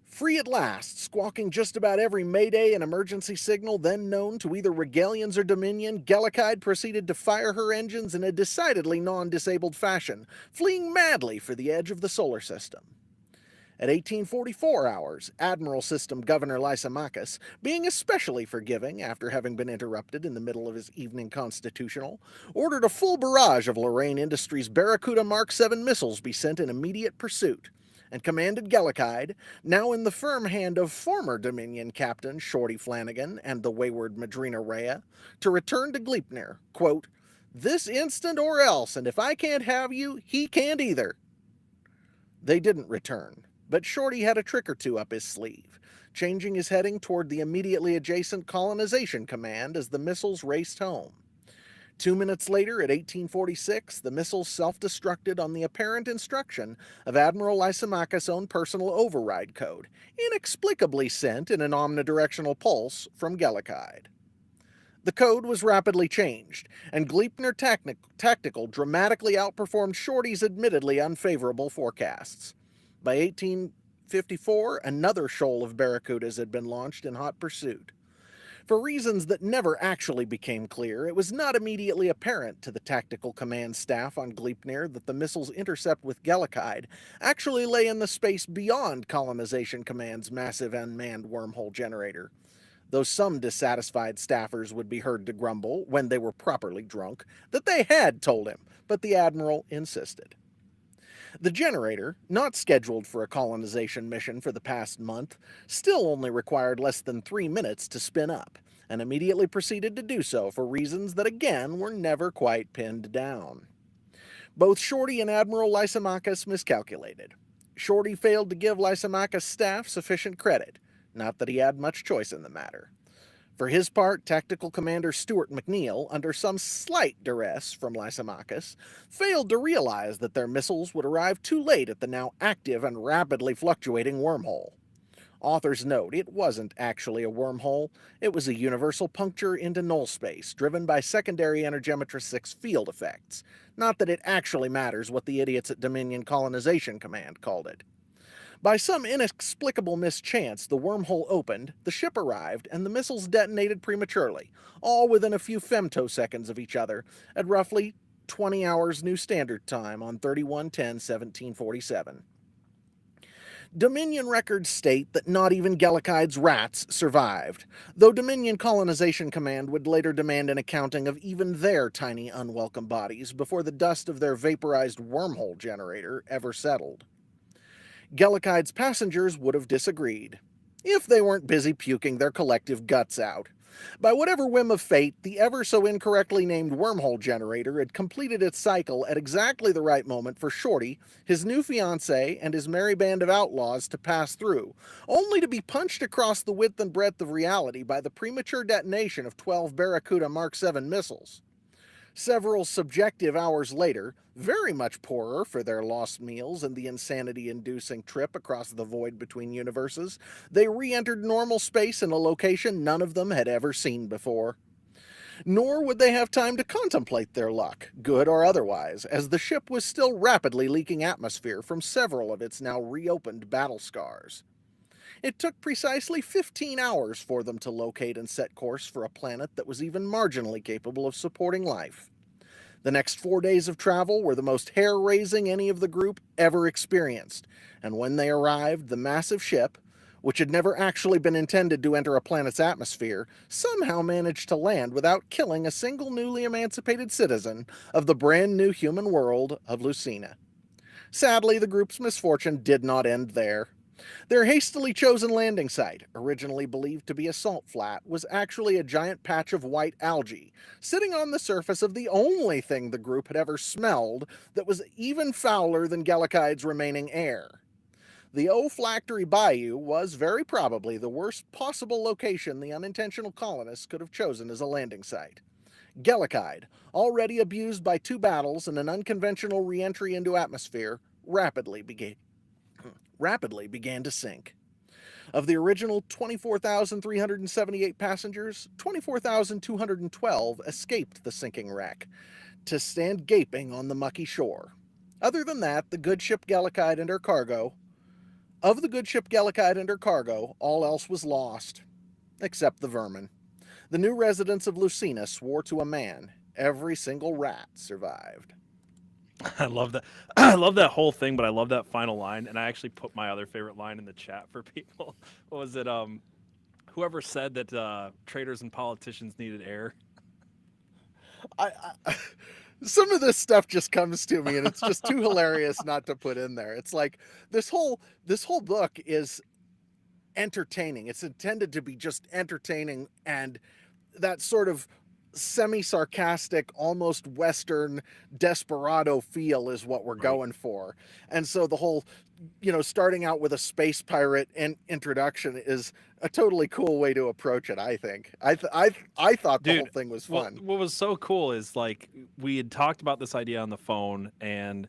Free at last, squawking just about every mayday and emergency signal then known to either Regalians or Dominion, Gellicide proceeded to fire her engines in a decidedly non-disabled fashion, fleeing madly for the edge of the solar system. At 1844 hours, Admiral System Governor Lysimachus, being especially forgiving after having been interrupted in the middle of his evening constitutional, ordered a full barrage of Lorraine Industries Barracuda Mark VII missiles be sent in immediate pursuit, and commanded Gellicide, now in the firm hand of former Dominion Captain Shorty Flanagan and the wayward Madrina Rhea, to return to Gleipnir, quote, "This instant or else, and if I can't have you, he can't either." They didn't return, but Shorty had a trick or two up his sleeve, changing his heading toward the immediately adjacent colonization command as the missiles raced home. 2 minutes later, at 1846, the missiles self-destructed on the apparent instruction of Admiral Lysimachus' own personal override code, inexplicably sent in an omnidirectional pulse from Gellicide. The code was rapidly changed, and Gleipnir Tactical dramatically outperformed Shorty's admittedly unfavorable forecasts. By 1854, another shoal of Barracudas had been launched in hot pursuit. For reasons that never actually became clear, it was not immediately apparent to the tactical command staff on Gleipnir that the missile's intercept with Gellicide actually lay in the space beyond Colonization Command's massive unmanned wormhole generator, though some dissatisfied staffers would be heard to grumble, when they were properly drunk, that they had told him, but the Admiral insisted. The generator, not scheduled for a colonization mission for the past month, still only required less than 3 minutes to spin up, and immediately proceeded to do so for reasons that again were never quite pinned down. Both Shorty and Admiral Lysimachus miscalculated. Shorty failed to give Lysimachus' staff sufficient credit, not that he had much choice in the matter. For his part, Tactical Commander Stuart McNeil, under some slight duress from Lysimachus, failed to realize that their missiles would arrive too late at the now active and rapidly fluctuating wormhole. Authors note it wasn't actually a wormhole, it was a universal puncture into null space, driven by secondary Energemetra 6 field effects. Not that it actually matters what the idiots at Dominion Colonization Command called it. By some inexplicable mischance, the wormhole opened, the ship arrived, and the missiles detonated prematurely, all within a few femtoseconds of each other, at roughly 20 hours New Standard Time on 31/10/1747. Dominion records state that not even Gellicade's rats survived, though Dominion Colonization Command would later demand an accounting of even their tiny unwelcome bodies before the dust of their vaporized wormhole generator ever settled. Gellicade's passengers would have disagreed, if they weren't busy puking their collective guts out. By whatever whim of fate, the ever so incorrectly named wormhole generator had completed its cycle at exactly the right moment for Shorty, his new fiancée, and his merry band of outlaws to pass through, only to be punched across the width and breadth of reality by the premature detonation of 12 Barracuda Mark VII missiles. Several subjective hours later, very much poorer for their lost meals and the insanity-inducing trip across the void between universes, they re-entered normal space in a location none of them had ever seen before. Nor would they have time to contemplate their luck, good or otherwise, as the ship was still rapidly leaking atmosphere from several of its now reopened battle scars. It took precisely 15 hours for them to locate and set course for a planet that was even marginally capable of supporting life. The next 4 days of travel were the most hair-raising any of the group ever experienced, and when they arrived, the massive ship, which had never actually been intended to enter a planet's atmosphere, somehow managed to land without killing a single newly emancipated citizen of the brand new human world of Lucina. Sadly, the group's misfortune did not end there. Their hastily chosen landing site, originally believed to be a salt flat, was actually a giant patch of white algae, sitting on the surface of the only thing the group had ever smelled that was even fouler than Gellicade's remaining air. The O'Flactory Bayou was very probably the worst possible location the unintentional colonists could have chosen as a landing site. Gellicide, already abused by 2 battles and an unconventional re-entry into atmosphere, rapidly rapidly began to sink. Of the original 24,378 passengers, 24,212 escaped the sinking wreck to stand gaping on the mucky shore. Other than that, the good ship Gallicide and her cargo, of the good ship Gallicide and her cargo, all else was lost, except the vermin. The new residents of Lucina swore to a man every single rat survived. I love that. I love that whole thing, but I love that final line. And I actually put my other favorite line in the chat for people. What was it? Whoever said that traders and politicians needed air. I some of this stuff just comes to me and it's just too hilarious not to put in there. It's like this whole book is entertaining. It's intended to be just entertaining, and that sort of semi-sarcastic, almost Western desperado feel is what we're Right. going for. And so the whole, starting out with a space pirate introduction is a totally cool way to approach it. I think. I thought the whole Dude, thing was well, fun. what was so cool is like we had talked about this idea on the phone, and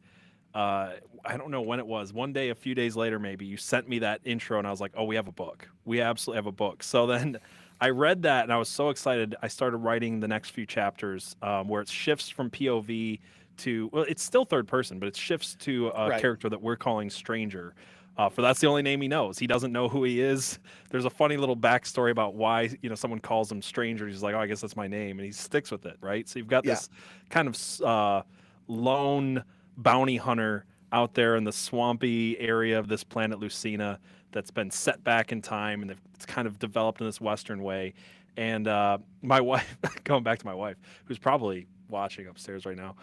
I don't know when it was. One day, a few days later, maybe you sent me that intro, and I was like, "Oh, we have a book. We absolutely have a book." So then I read that, and I was so excited. I started writing the next few chapters, where it shifts from POV to, well, it's still third person, but it shifts to a Right. character that we're calling Stranger. For that's the only name he knows. He doesn't know who he is. There's a funny little backstory about why someone calls him Stranger. He's like, "Oh, I guess that's my name," and he sticks with it, right? So you've got Yeah. this kind of lone bounty hunter out there in the swampy area of this planet Lucina that's been set back in time, and it's kind of developed in this Western way. And my wife, going back to my wife, who's probably watching upstairs right now,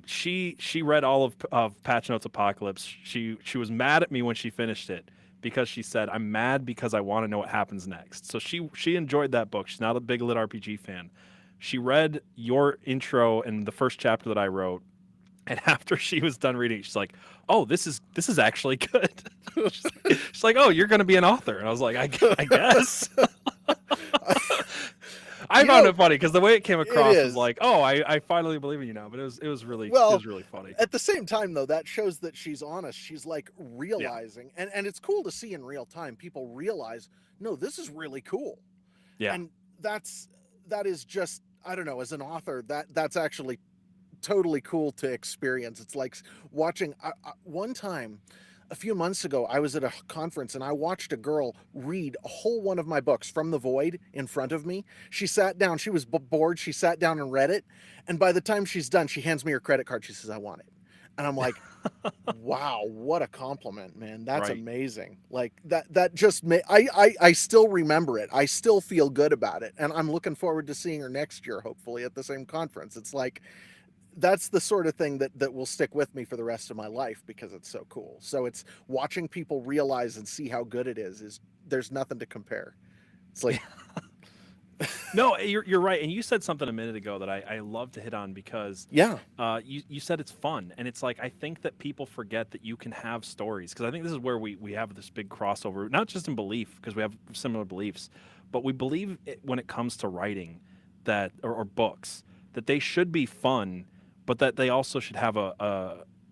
she read all of Patch Notes Apocalypse. She was mad at me when she finished it because she said, "I'm mad because I want to know what happens next." So she enjoyed that book. She's not a big lit RPG fan. She read your intro and the first chapter that I wrote, and after she was done reading it, she's like, "Oh, this is actually good." she's like, "Oh, you're going to be an author," and I was like, "I guess." I found it funny because the way it came across was is. like, "Oh, I finally believe in you now," but it was really Well, funny. at the same time, though, that shows that she's honest. She's like Yeah, realizing, and it's cool to see in real time people realize, no, this is really cool. yeah, And that is just, I don't know, as an author, that's actually totally cool to experience. It's like watching one time a few months ago, I was at a conference and I watched a girl read a whole one of my books from the void in front of me. She sat down, she was bored, she sat down and read it, and by the time she's done, she hands me her credit card. She says, "I want it." And I'm like, wow, what a compliment, man. That's right. amazing. Like that just I still remember it. I still feel good about it. And I'm looking forward to seeing her next year, hopefully at the same conference. It's like that's the sort of thing that will stick with me for the rest of my life because it's so cool. So it's watching people realize and see how good it is there's nothing to compare. It's like, No, you're right, and you said something a minute ago that I love to hit on because yeah, you said it's fun, and it's like I think that people forget that you can have stories, because I think this is where we have this big crossover, not just in belief because we have similar beliefs, but we believe when it comes to writing that or books that they should be fun, but that they also should have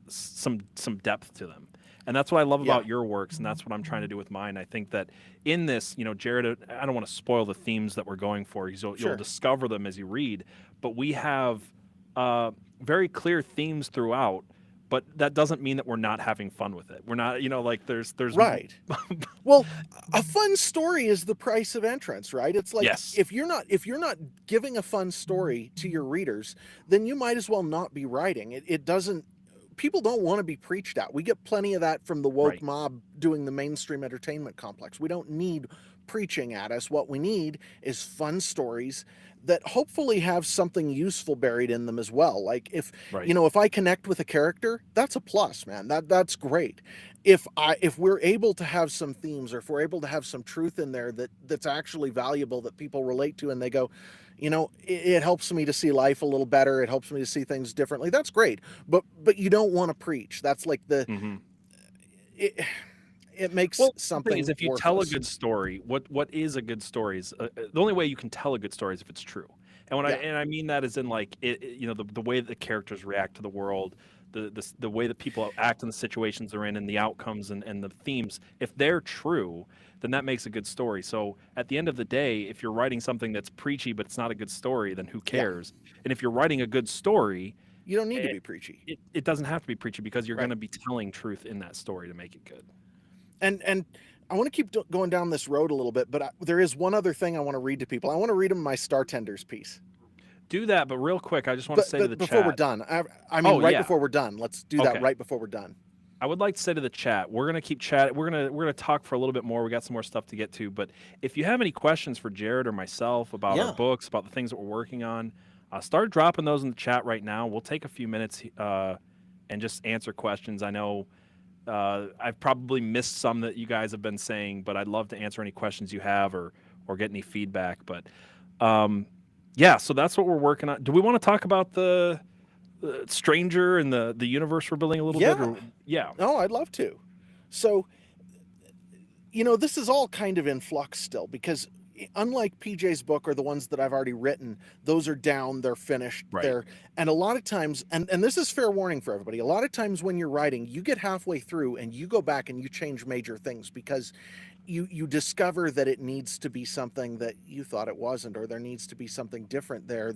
some depth to them. And that's what I love yeah, about your works, and that's what I'm trying to do with mine. I think that in this, Jared, I don't want to spoil the themes that we're going for, because you'll sure. discover them as you read, but we have very clear themes throughout, but that doesn't mean that we're not having fun with it. We're not, like there's Right. Well, a fun story is the price of entrance, right? It's like yes, if you're not giving a fun story to your readers, then you might as well not be writing. It doesn't people don't want to be preached at. We get plenty of that from the woke right, mob doing the mainstream entertainment complex. We don't need preaching at us. What we need is fun stories that hopefully have something useful buried in them as well. Like right. if I connect with a character, that's a plus, man. That's great. If we're able to have some themes, or if we're able to have some truth in there that's actually valuable, that people relate to and they go, it helps me to see life a little better, it helps me to see things differently, that's great. But you don't want to preach. That's like Hmm. it, it makes Well, the thing is, something if you tell a worthless. good story, what is a good story is the only way you can tell a good story is if it's true. And when Yeah. I mean that as in like you know, the way the characters react to the world, the way that people act in the situations they're in, and the outcomes and the themes, if they're true, then that makes a good story. So at the end of the day, if you're writing something that's preachy but it's not a good story, then who Yeah. cares? And if you're writing a good story, You don't need to it be preachy. it doesn't have to be preachy, because you're going Right. to be telling truth in that story to make it good. And I want to keep going down this road a little bit, but there is one other thing I want to read to people. I want to read them my Star Tenders piece. Do that, but real quick, I just want to say to the Before we're chat. done, I mean, Oh right yeah, before we're done, let's do that okay. right before we're done. I would like to say to the chat, we're gonna keep chatting. We're gonna talk for a little bit more. We got some more stuff to get to, but if you have any questions for Jared or myself about our Yeah. books, about the things that we're working on, start dropping those in the chat right now. We'll take a few minutes and just answer questions. I know I've probably missed some that you guys have been saying, but I'd love to answer any questions you have or get any feedback. But yeah, so that's what we're working on. Do we want to talk about the Stranger and the universe we're building a little bit? Yeah. Or, yeah. No, I'd love to. So, you know, this is all kind of in flux still, because unlike PJ's book or the ones that I've already written, those are down, they're finished, Right. and a lot of times, and this is fair warning for everybody, a lot of times when you're writing, you get halfway through and you go back and you change major things because you discover that it needs to be something that you thought it wasn't, or there needs to be something different there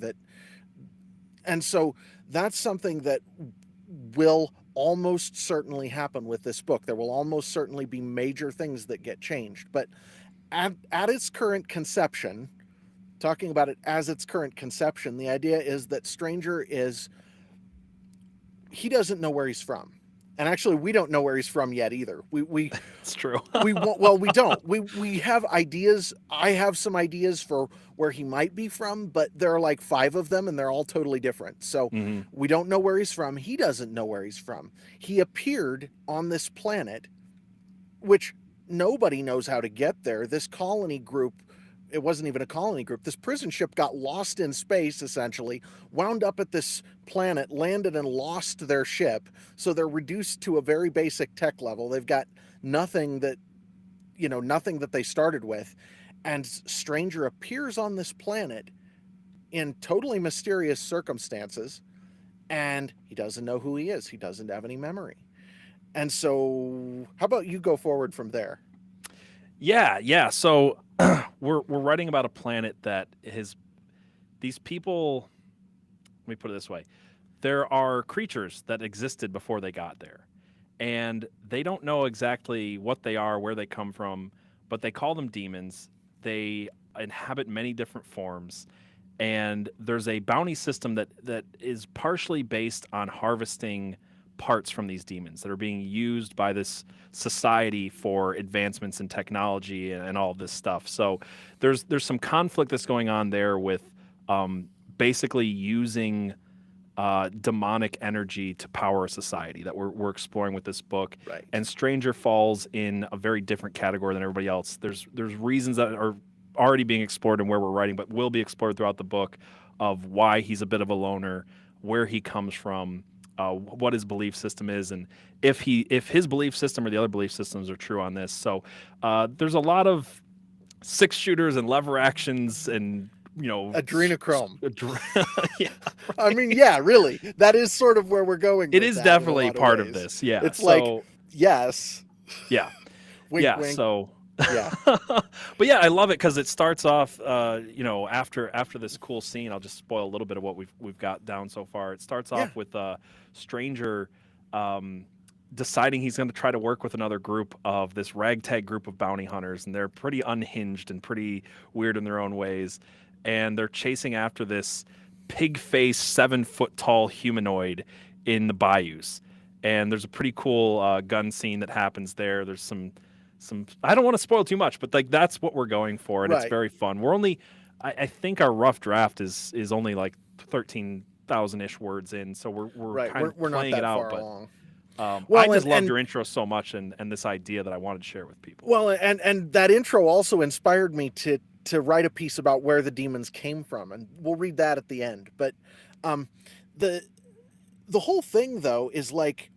and so that's something that will almost certainly happen with this book. There will almost certainly be major things that get changed, but at its current conception, talking about it as its current conception, the idea is that Stranger he doesn't know where he's from. And actually, we don't know where he's from yet either. It's true. We don't. We have ideas. I have some ideas for where he might be from, but there are like 5 of them and they're all totally different. So we don't know where he's from. He doesn't know where he's from. He appeared on this planet, which nobody knows how to get there. This colony group, it wasn't even a colony group. This prison ship got lost in space, essentially, wound up at this planet, landed and lost their ship. So they're reduced to a very basic tech level. They've got nothing that they started with. And Stranger appears on this planet in totally mysterious circumstances, and he doesn't know who he is. He doesn't have any memory. And so how about you go forward from there? Yeah. So we're writing about a planet that these people. Let me put it this way: there are creatures that existed before they got there, and they don't know exactly what they are, where they come from, but they call them demons. They inhabit many different forms, and there's a bounty system that is partially based on harvesting parts from these demons that are being used by this society for advancements in technology and all this stuff. So there's some conflict that's going on there with basically using demonic energy to power a society that we're exploring with this book. Right. And Stranger falls in a very different category than everybody else. There's reasons that are already being explored in where we're writing, but will be explored throughout the book, of why he's a bit of a loner, where he comes from, what his belief system is, and if his belief system or the other belief systems are true on this. So there's a lot of 6-shooters and lever actions and adrenochrome. Yeah, I mean, yeah, really, that is sort of where we're going. It is definitely part of this. Yeah, it's like, yes, yeah, wink, yeah. wink. So yeah, but yeah, I love it because it starts off, after this cool scene. I'll just spoil a little bit of what we've got down so far. It starts off with Stranger deciding he's going to try to work with another group of this ragtag group of bounty hunters, and they're pretty unhinged and pretty weird in their own ways, and they're chasing after this pig-faced 7-foot-tall humanoid in the bayous. And there's a pretty cool gun scene that happens there. There's some I don't want to spoil too much, but like that's what we're going for, and it's very fun. We're only, I think our rough draft is only like 13,000-ish words in, so we're kind of playing it out. But I just loved your intro so much, and this idea that I wanted to share with people. Well, and that intro also inspired me to write a piece about where the demons came from, and we'll read that at the end. But the whole thing though is like,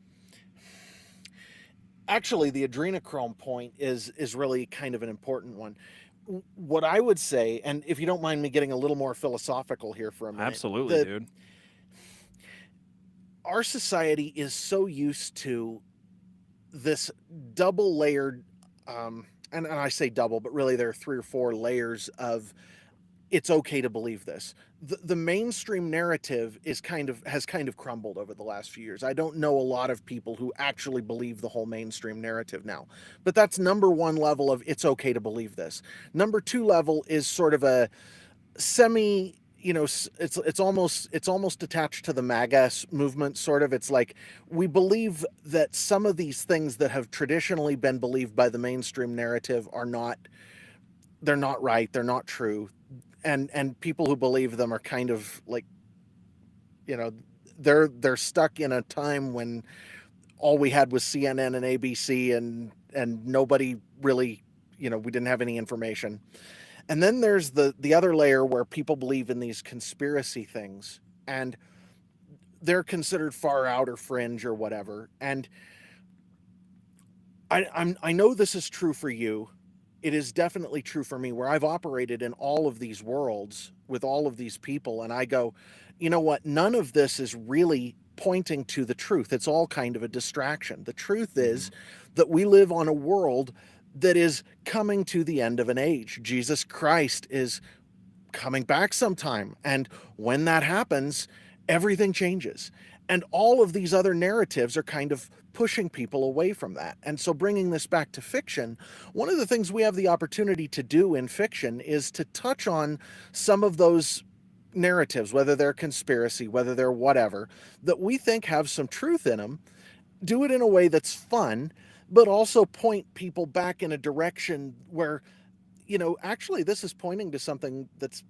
actually the adrenochrome point is really kind of an important one. what I would say, and if you don't mind me getting a little more philosophical here for a minute, Absolutely, dude. our society is so used to this double layered, and I say double, but really there are 3 or 4 layers of it's okay to believe this. The mainstream narrative has kind of crumbled over the last few years. I don't know a lot of people who actually believe the whole mainstream narrative now. But that's number 1 level of it's okay to believe this. Number 2 level is sort of a semi, it's almost attached to the MAGA movement, sort of. It's like we believe that some of these things that have traditionally been believed by the mainstream narrative they're not right, they're not true, and people who believe them are kind of like, they're stuck in a time when all we had was CNN and ABC, and nobody really, we didn't have any information. And then there's the other layer where people believe in these conspiracy things, and they're considered far out or fringe or whatever. And I know this is true for you. It is definitely true for me, where I've operated in all of these worlds with all of these people, and I go, you know what? None of this is really pointing to the truth. It's all kind of a distraction. The truth is that we live on a world that is coming to the end of an age. Jesus Christ is coming back sometime, and when that happens, everything changes. And all of these other narratives are kind of pushing people away from that. And so bringing this back to fiction, one of the things we have the opportunity to do in fiction is to touch on some of those narratives, whether they're conspiracy, whether they're whatever, that we think have some truth in them, do it in a way that's fun, but also point people back in a direction where, actually this is pointing to something that's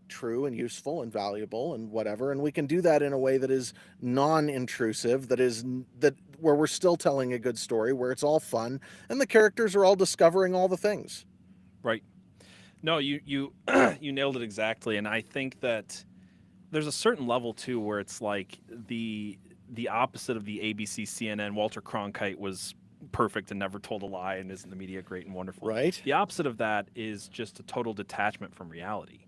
true and useful and valuable and whatever, and we can do that in a way that is non-intrusive, that where we're still telling a good story, where it's all fun and the characters are all discovering all the things. Right. No, you you nailed it exactly, and I think that there's a certain level too where it's like the opposite of the ABC CNN. Walter Cronkite was perfect and never told a lie, and isn't the media great and wonderful? Right. The opposite of that is just a total detachment from reality,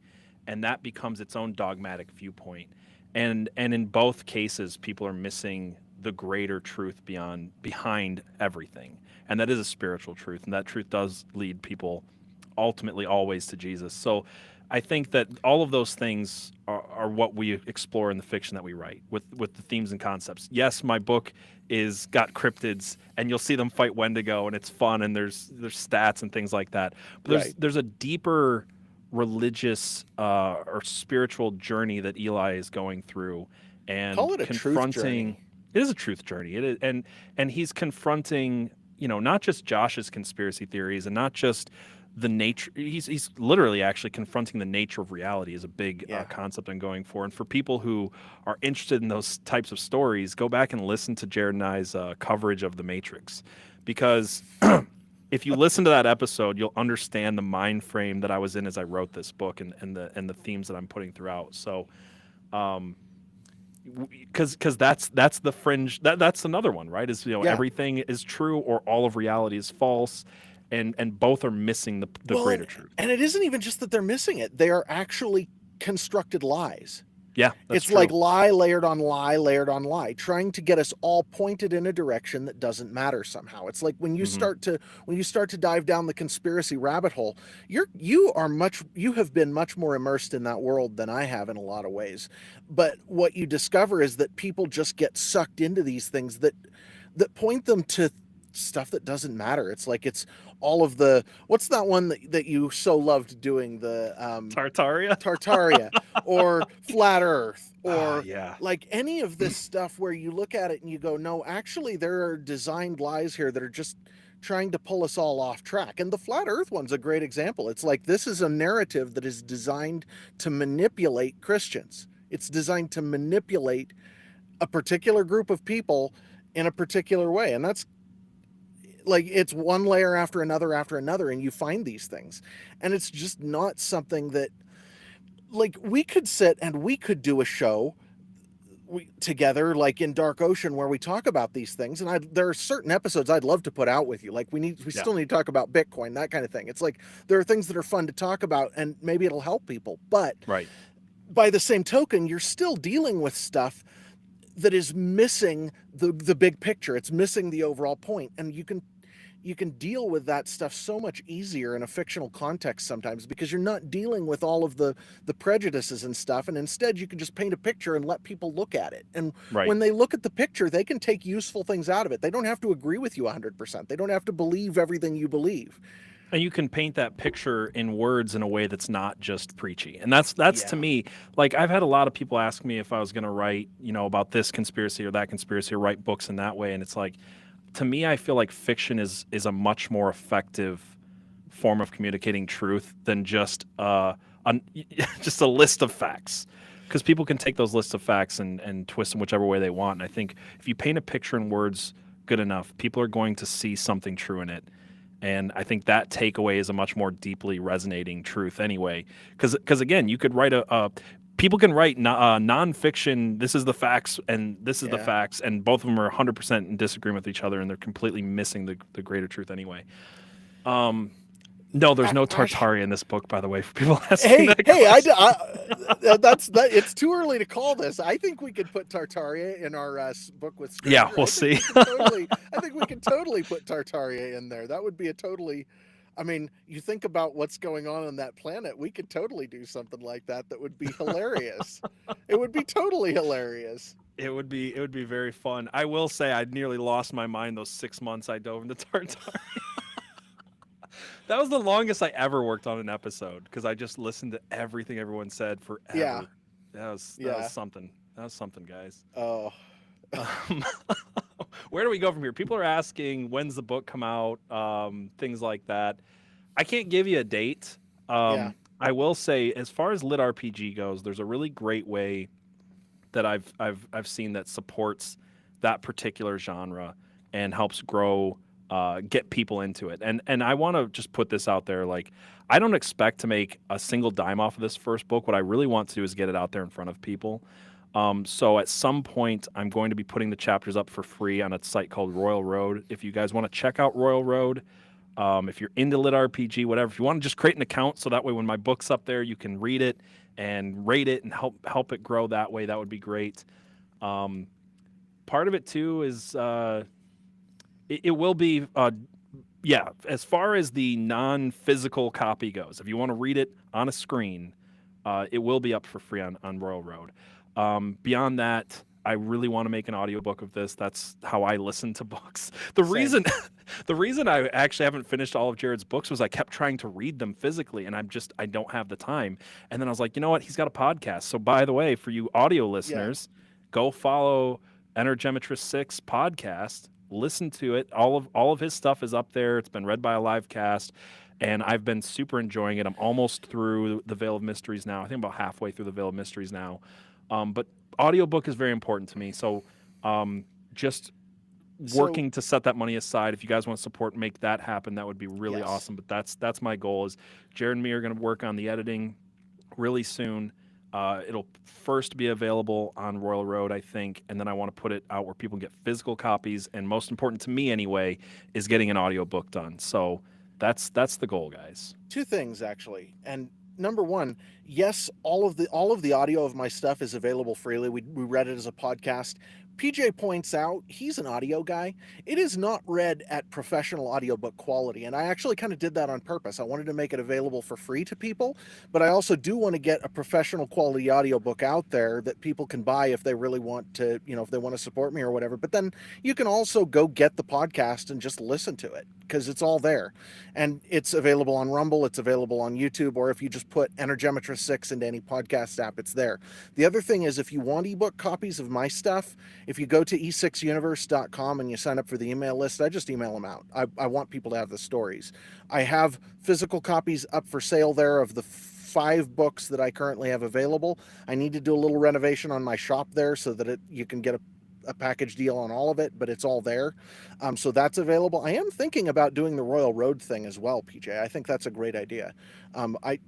and that becomes its own dogmatic viewpoint. And in both cases, people are missing the greater truth behind everything, and that is a spiritual truth, and that truth does lead people ultimately always to Jesus. So I think that all of those things are what we explore in the fiction that we write with the themes and concepts. Yes, my book is got cryptids, and you'll see them fight Wendigo, and it's fun, and there's stats and things like that. But there's a deeper religious or spiritual journey that Eli is going through, and call it a confronting. Truth journey. It is a truth journey. It is, and he's confronting, not just Josh's conspiracy theories, and not just the nature. He's literally actually confronting the nature of reality is a big concept I'm going for. And for people who are interested in those types of stories, go back and listen to Jared and I's coverage of The Matrix, because if you listen to that episode, you'll understand the mind frame that I was in as I wrote this book, and the themes that I'm putting throughout. So, because that's the fringe. That's another one, right? Is everything is true or all of reality is false. And both are missing the greater truth. And it isn't even just that they're missing it. They are actually constructed lies. Yeah, it's true. Like lie layered on lie, layered on lie, trying to get us all pointed in a direction that doesn't matter somehow. It's like when you start to dive down the conspiracy rabbit hole, you have been much more immersed in that world than I have in a lot of ways. But what you discover is that people just get sucked into these things that point them to stuff that doesn't matter. It's like it's all of the, what's that one that you so loved doing, the Tartaria or Flat Earth or like any of this stuff where you look at it and you go, no, actually there are designed lies here that are just trying to pull us all off track. And the Flat Earth one's a great example. It's like this is a narrative that is designed to manipulate Christians. It's designed to manipulate a particular group of people in a particular way. And that's like, it's one layer after another, and you find these things. And it's just not something that, like, we could sit and we could do a show together, like in Dark Ocean, where we talk about these things. And there are certain episodes I'd love to put out with you. Like we still need to talk about Bitcoin, that kind of thing. It's like there are things that are fun to talk about, and maybe it'll help people. But Right. by the same token, you're still dealing with stuff that is missing the big picture. It's missing the overall point, and you can deal with that stuff so much easier in a fictional context sometimes, because you're not dealing with all of the prejudices and stuff, and instead you can just paint a picture and let people look at it. And Right. when they look at the picture, they can take useful things out of it. They don't have to agree with you 100%. They don't have to believe everything you believe. And you can paint that picture in words in a way that's not just preachy. And that's to Yeah. me, like, I've had a lot of people ask me if I was going to write, about this conspiracy or that conspiracy, or write books in that way. And it's like, to me, I feel like fiction is a much more effective form of communicating truth than just just a list of facts, because people can take those lists of facts and twist them whichever way they want. And I think if you paint a picture in words good enough, people are going to see something true in it. And I think that takeaway is a much more deeply resonating truth anyway. Because again, you could write people can write nonfiction, this is the facts and this is the facts, and both of them are 100% in disagreement with each other, and they're completely missing the greater truth anyway. No, there's no Tartaria in this book, by the way, for people asking that question. That's it's too early to call this. I think we could put Tartaria in our book with Scripture. Yeah, we'll see. I think we could totally put Tartaria in there. That would be I mean, you think about what's going on that planet, we could totally do something like that would be hilarious. It would be totally hilarious. It would be very fun. I will say I nearly lost my mind those 6 months I dove into Tartaria. That was the longest I ever worked on an episode, because I just listened to everything everyone said forever. Yeah. That was something. That was something, guys. Oh. Where do we go from here? People are asking, when's the book come out? Things like that. I can't give you a date. I will say, as far as Lit RPG goes, there's a really great way that I've seen that supports that particular genre and helps grow, get people into it. And I want to just put this out there. Like, I don't expect to make a single dime off of this first book. What I really want to do is get it out there in front of people. So at some point, I'm going to be putting the chapters up for free on a site called Royal Road. If you guys want to check out Royal Road, if you're into Lit RPG, whatever, if you want to just create an account so that way when my book's up there, you can read it and rate it and help it grow that way, that would be great. Part of it too is it will be as far as the non-physical copy goes, if you want to read it on a screen, it will be up for free on Royal Road. Beyond that, I really want to make an audiobook of this. That's how I listen to books. The reason I actually haven't finished all of Jared's books was I kept trying to read them physically, and I don't have the time. And then I was like, you know what? He's got a podcast. So by the way, for you audio listeners, go follow Energemetrix 6 podcast. Listen to it. All of his stuff is up there. It's been read by a live cast, and I've been super enjoying it. I'm almost through the Veil of Mysteries now. I think about halfway through the Veil of Mysteries now. But audiobook is very important to me. So just working to set that money aside. If you guys want to support, make that happen. That would be really awesome. But that's my goal. Is Jared and me are going to work on the editing really soon. It'll first be available on Royal Road, I think, and then I want to put it out where people get physical copies. And most important to me, anyway, is getting an audiobook done. So that's the goal, guys. Two things, actually. And number one, yes, all of the audio of my stuff is available freely. We read it as a podcast. PJ points out he's an audio guy. It is not read at professional audiobook quality, and I actually kind of did that on purpose. I wanted to make it available for free to people, but I also do want to get a professional quality audiobook out there that people can buy if they really want to, if they want to support me or whatever. But then you can also go get the podcast and just listen to it, because it's all there. And it's available on Rumble, it's available on YouTube, or if you just put Energemetrix 6 into any podcast app, it's there. The other thing is, if you want ebook copies of my stuff, if you go to e6universe.com and you sign up for the email list, I just email them out. I want people to have the stories. I have physical copies up for sale there of the 5 books that I currently have available. I need to do a little renovation on my shop there so that you can get a package deal on all of it, but it's all there. So that's available. I am thinking about doing the Royal Road thing as well, PJ. I think that's a great idea.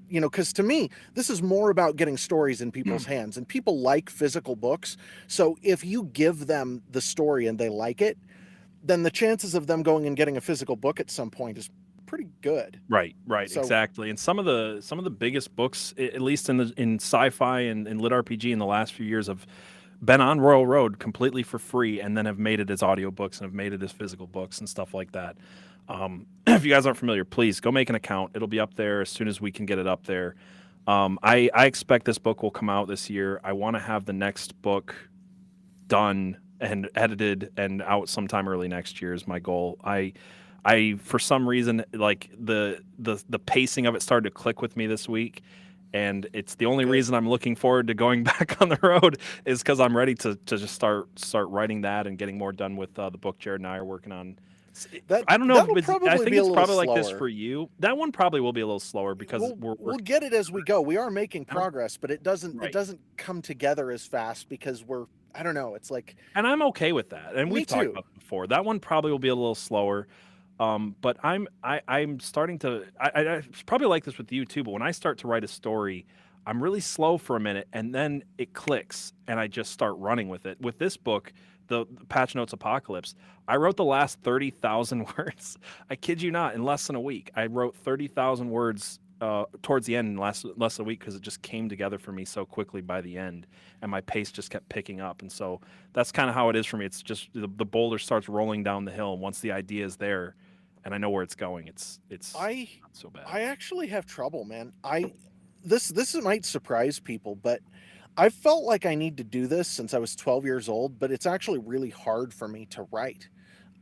Because to me, this is more about getting stories in people's hands, and people like physical books. So if you give them the story and they like it, then the chances of them going and getting a physical book at some point is pretty good. Right, So exactly. And some of the biggest books, at least in sci-fi and lit RPG in the last few years, have been on Royal Road completely for free, and then have made it as audiobooks and have made it as physical books and stuff like that. If you guys aren't familiar, please go make an account. It'll be up there as soon as we can get it up there. I expect this book will come out this year. I want to have the next book done and edited and out sometime early next year is my goal. I for some reason, like the pacing of it started to click with me this week, and it's the only good. reason I'm looking forward to going back on the road is because I'm ready to just start writing that and getting more done with the book Jared and I are working on. I don't know if That'll it's, I probably think be a it's little probably like this slower. for you. That one probably will be a little slower because we're We'll get it as we go. We are making I don't- progress, but it doesn't right. come together as fast because I don't know. It's like And I'm okay with that. And Me we've talked too. about it before. That one probably will be a little slower. But I'm starting to I probably like this with you too, but when I start to write a story, I'm really slow for a minute and then it clicks and I just start running with it. With this book, the Patch Notes Apocalypse, I wrote the last 30,000 words. I kid you not, in less than a week. I wrote 30,000 words towards the end in less than a week because it just came together for me so quickly by the end, and my pace just kept picking up. And so that's kind of how it is for me. It's just the boulder starts rolling down the hill, and once the idea is there, and I know where it's going, it's I not so bad. I actually have trouble, man. This might surprise people, but I felt like I need to do this since I was 12 years old, but it's actually really hard for me to write.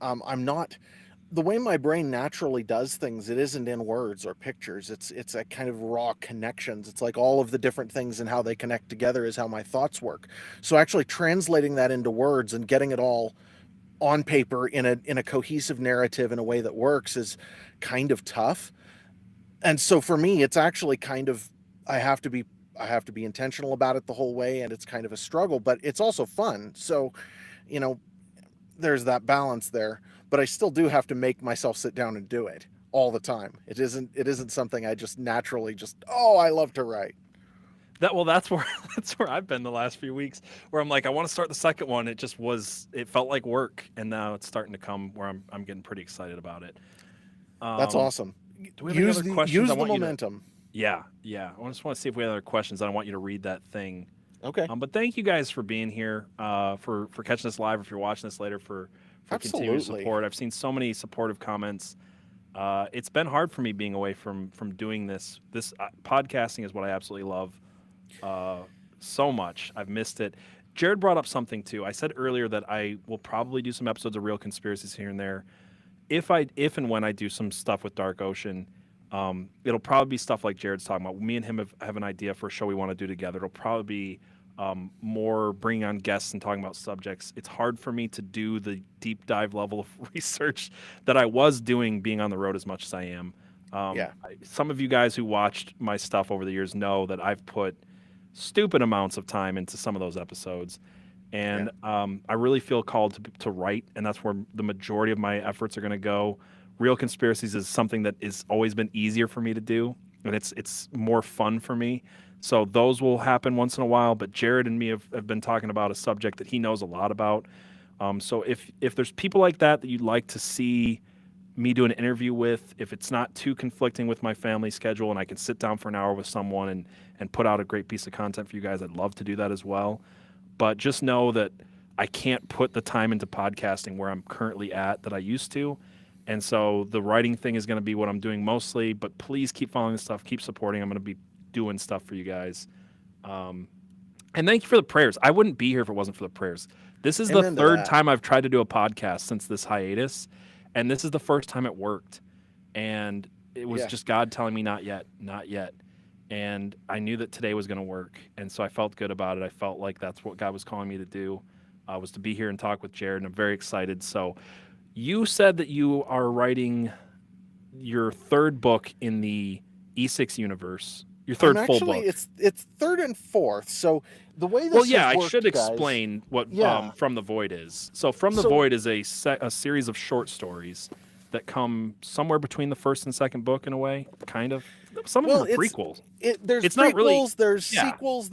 I'm not the way my brain naturally does things. It isn't in words or pictures. It's a kind of raw connections. It's like all of the different things and how they connect together is how my thoughts work. So actually translating that into words and getting it all on paper in a cohesive narrative in a way that works is kind of tough. And so for me, it's actually kind of I have to be I have to be intentional about it the whole way, and it's kind of a struggle, but it's also fun. So, you know, there's that balance there, but I still do have to make myself sit down and do it all the time. It isn't something I just naturally oh, I love to write. That's where that's where I've been the last few weeks, where I'm like, I want to start the second one. It felt like work, and now it's starting to come where I'm getting pretty excited about it. That's Um, awesome. do we have any other questions? Use I the want you to momentum. Yeah, yeah. I just want to see if we have other questions. I want you to read that thing. Okay. But thank you guys for being here, for catching us live. If you're watching this later, for continued Absolutely. support. I've seen so many supportive comments. It's been hard for me being away from doing this. This podcasting is what I absolutely love so much. I've missed it. Jared brought up something too. I said earlier that I will probably do some episodes of Real Conspiracies here and there. If and when I do some stuff with Dark Ocean, it'll probably be stuff like Jared's talking about. Me and him have an idea for a show we want to do together. It'll probably be more bringing on guests and talking about subjects. It's hard for me to do the deep dive level of research that I was doing being on the road as much as I am. Yeah. Some of you guys who watched my stuff over the years know that I've put stupid amounts of time into some of those episodes. And I really feel called to write, and that's where the majority of my efforts are going to go. Real Conspiracies is something that has always been easier for me to do, and it's more fun for me. So those will happen once in a while, but Jared and me have been talking about a subject that he knows a lot about. So if there's people like that you'd like to see me do an interview with, if it's not too conflicting with my family schedule and I can sit down for an hour with someone and put out a great piece of content for you guys, I'd love to do that as well. But just know that I can't put the time into podcasting where I'm currently at that I used to. And so the writing thing is going to be what I'm doing mostly, but please keep following this stuff, keep supporting. I'm going to be doing stuff for you guys. And thank you for the prayers. I wouldn't be here if it wasn't for the prayers. This is Amen the to third that. time I've tried to do a podcast since this hiatus, and this is the first time it worked. And it was Yeah. just God telling me not yet, not yet. And I knew that today was going to work, and so I felt good about it. I felt like that's what God was calling me to do, was to be here and talk with Jared, and I'm very excited. So you said that you are writing your third book in the E6 universe. Your I'm third full actually book. it's third and fourth. So the way Well, this yeah, has I worked, should guys. explain what Yeah. From the Void is. So, From the So Void is a series of short stories that come somewhere between the first and second book in a way, kind of. Some of them well, are prequels. there's It's not really, prequels, there's yeah, sequels,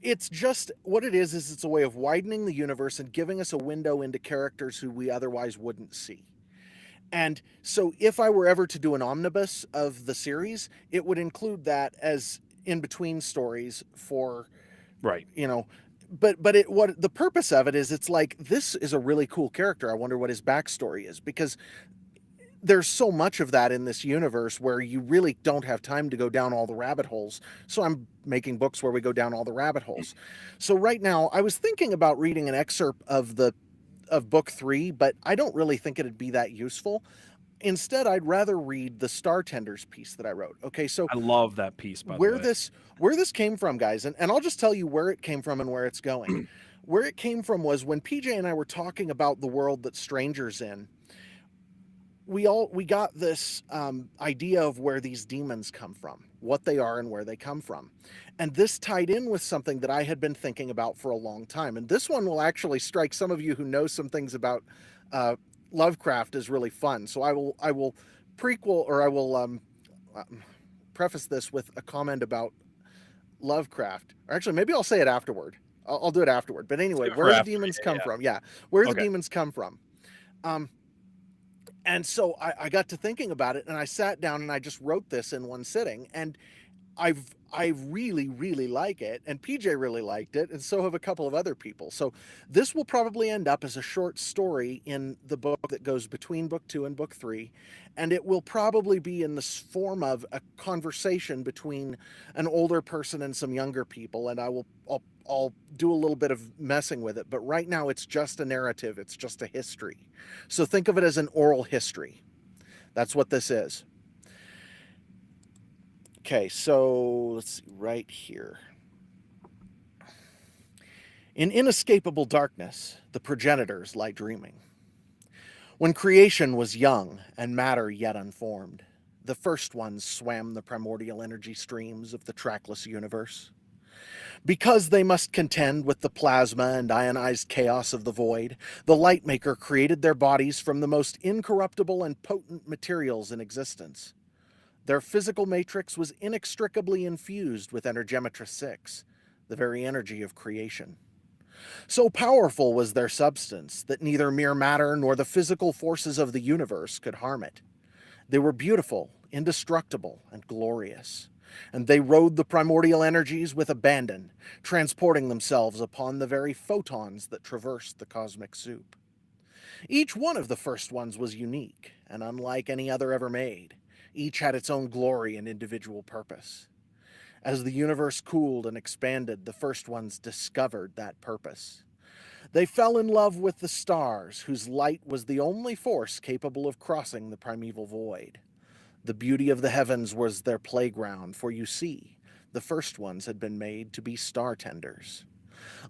it's just what it is it's a way of widening the universe and giving us a window into characters who we otherwise wouldn't see. And so if I were ever to do an omnibus of the series, it would include that as in between stories for, right. you know, but it what the purpose of it is it's like this is a really cool character. I wonder what his backstory is, because there's so much of that in this universe where you really don't have time to go down all the rabbit holes. So I'm making books where we go down all the rabbit holes. So right now I was thinking about reading an excerpt of book 3, but I don't really think it'd be that useful. Instead, I'd rather read the Star Tenders piece that I wrote. Okay, so I love that piece, by the where way. this came from, guys, and I'll just tell you where it came from and where it's going. Where it came from was when PJ and I were talking about the world that strangers in. We got this idea of where these demons come from, what they are and where they come from. And this tied in with something that I had been thinking about for a long time. And this one will actually strike some of you who know some things about Lovecraft as really fun. So I will prequel, or I will preface this with a comment about Lovecraft. Or actually, maybe I'll say it afterward. I'll do it afterward. But anyway, where the demons come from. Yeah, where the demons come from. And so I got to thinking about it, and I sat down and I just wrote this in one sitting. And I really, really like it, and PJ really liked it, and so have a couple of other people. So this will probably end up as a short story in the book that goes between book 2 and book 3, and it will probably be in the form of a conversation between an older person and some younger people, and I'll do a little bit of messing with it, but right now it's just a narrative, it's just a history. So think of it as an oral history. That's what this is. Okay, so let's see, right here. In inescapable darkness, the progenitors lie dreaming. When creation was young and matter yet unformed, the first ones swam the primordial energy streams of the trackless universe. Because they must contend with the plasma and ionized chaos of the void, the Lightmaker created their bodies from the most incorruptible and potent materials in existence. Their physical matrix was inextricably infused with Energemetra 6, the very energy of creation. So powerful was their substance that neither mere matter nor the physical forces of the universe could harm it. They were beautiful, indestructible, and glorious, and they rode the primordial energies with abandon, transporting themselves upon the very photons that traversed the cosmic soup. Each one of the first ones was unique and unlike any other ever made. Each had its own glory and individual purpose. As the universe cooled and expanded, the first ones discovered that purpose. They fell in love with the stars, whose light was the only force capable of crossing the primeval void. The beauty of the heavens was their playground, for you see, the first ones had been made to be star tenders.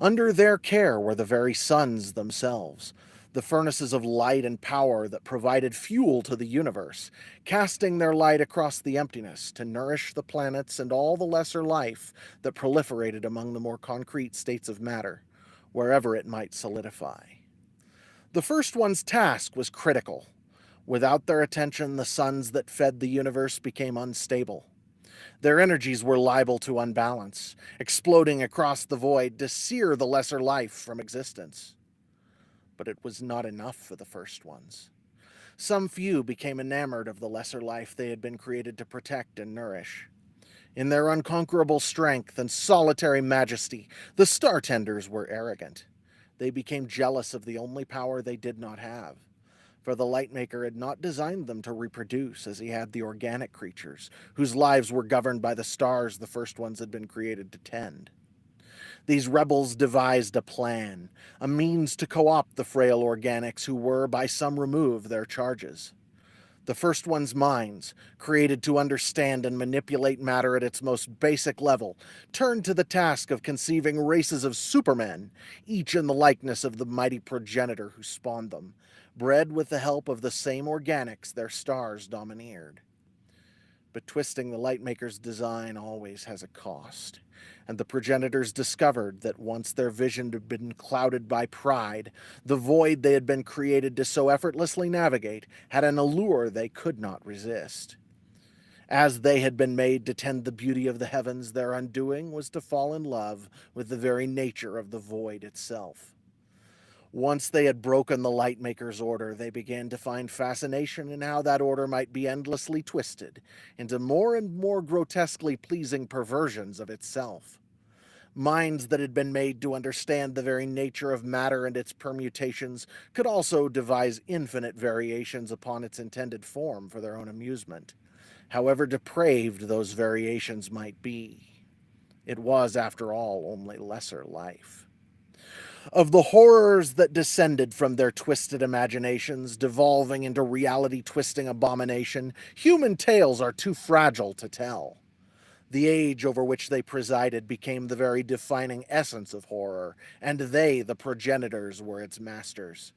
Under their care were the very suns themselves, the furnaces of light and power that provided fuel to the universe, casting their light across the emptiness to nourish the planets and all the lesser life that proliferated among the more concrete states of matter, wherever it might solidify. The first one's task was critical. Without their attention, the suns that fed the universe became unstable. Their energies were liable to unbalance, exploding across the void to sear the lesser life from existence. But it was not enough for the first ones. Some few became enamored of the lesser life they had been created to protect and nourish. In their unconquerable strength and solitary majesty, the Star Tenders were arrogant. They became jealous of the only power they did not have. For the Lightmaker had not designed them to reproduce as he had the organic creatures, whose lives were governed by the stars the first ones had been created to tend. These rebels devised a plan, a means to co-opt the frail organics who were, by some remove, their charges. The first one's minds, created to understand and manipulate matter at its most basic level, turned to the task of conceiving races of supermen, each in the likeness of the mighty progenitor who spawned them, bred with the help of the same organics their stars domineered. But twisting the Lightmaker's design always has a cost. And the progenitors discovered that once their vision had been clouded by pride, the void they had been created to so effortlessly navigate had an allure they could not resist. As they had been made to tend the beauty of the heavens, their undoing was to fall in love with the very nature of the void itself. Once they had broken the Lightmaker's order, they began to find fascination in how that order might be endlessly twisted into more and more grotesquely pleasing perversions of itself. Minds that had been made to understand the very nature of matter and its permutations could also devise infinite variations upon its intended form for their own amusement. However depraved those variations might be, it was, after all, only lesser life. Of the horrors that descended from their twisted imaginations, devolving into reality-twisting abomination, human tales are too fragile to tell. The age over which they presided became the very defining essence of horror, and they, the progenitors, were its masters.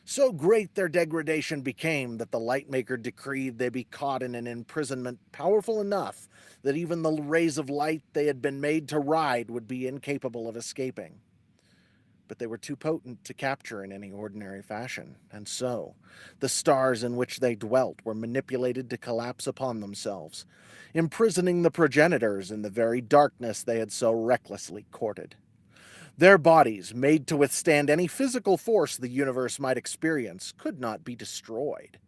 So great their degradation became that the Lightmaker decreed they be caught in an imprisonment powerful enough that even the rays of light they had been made to ride would be incapable of escaping. But they were too potent to capture in any ordinary fashion, and so the stars in which they dwelt were manipulated to collapse upon themselves, imprisoning the progenitors in the very darkness they had so recklessly courted. Their bodies, made to withstand any physical force the universe might experience, could not be destroyed.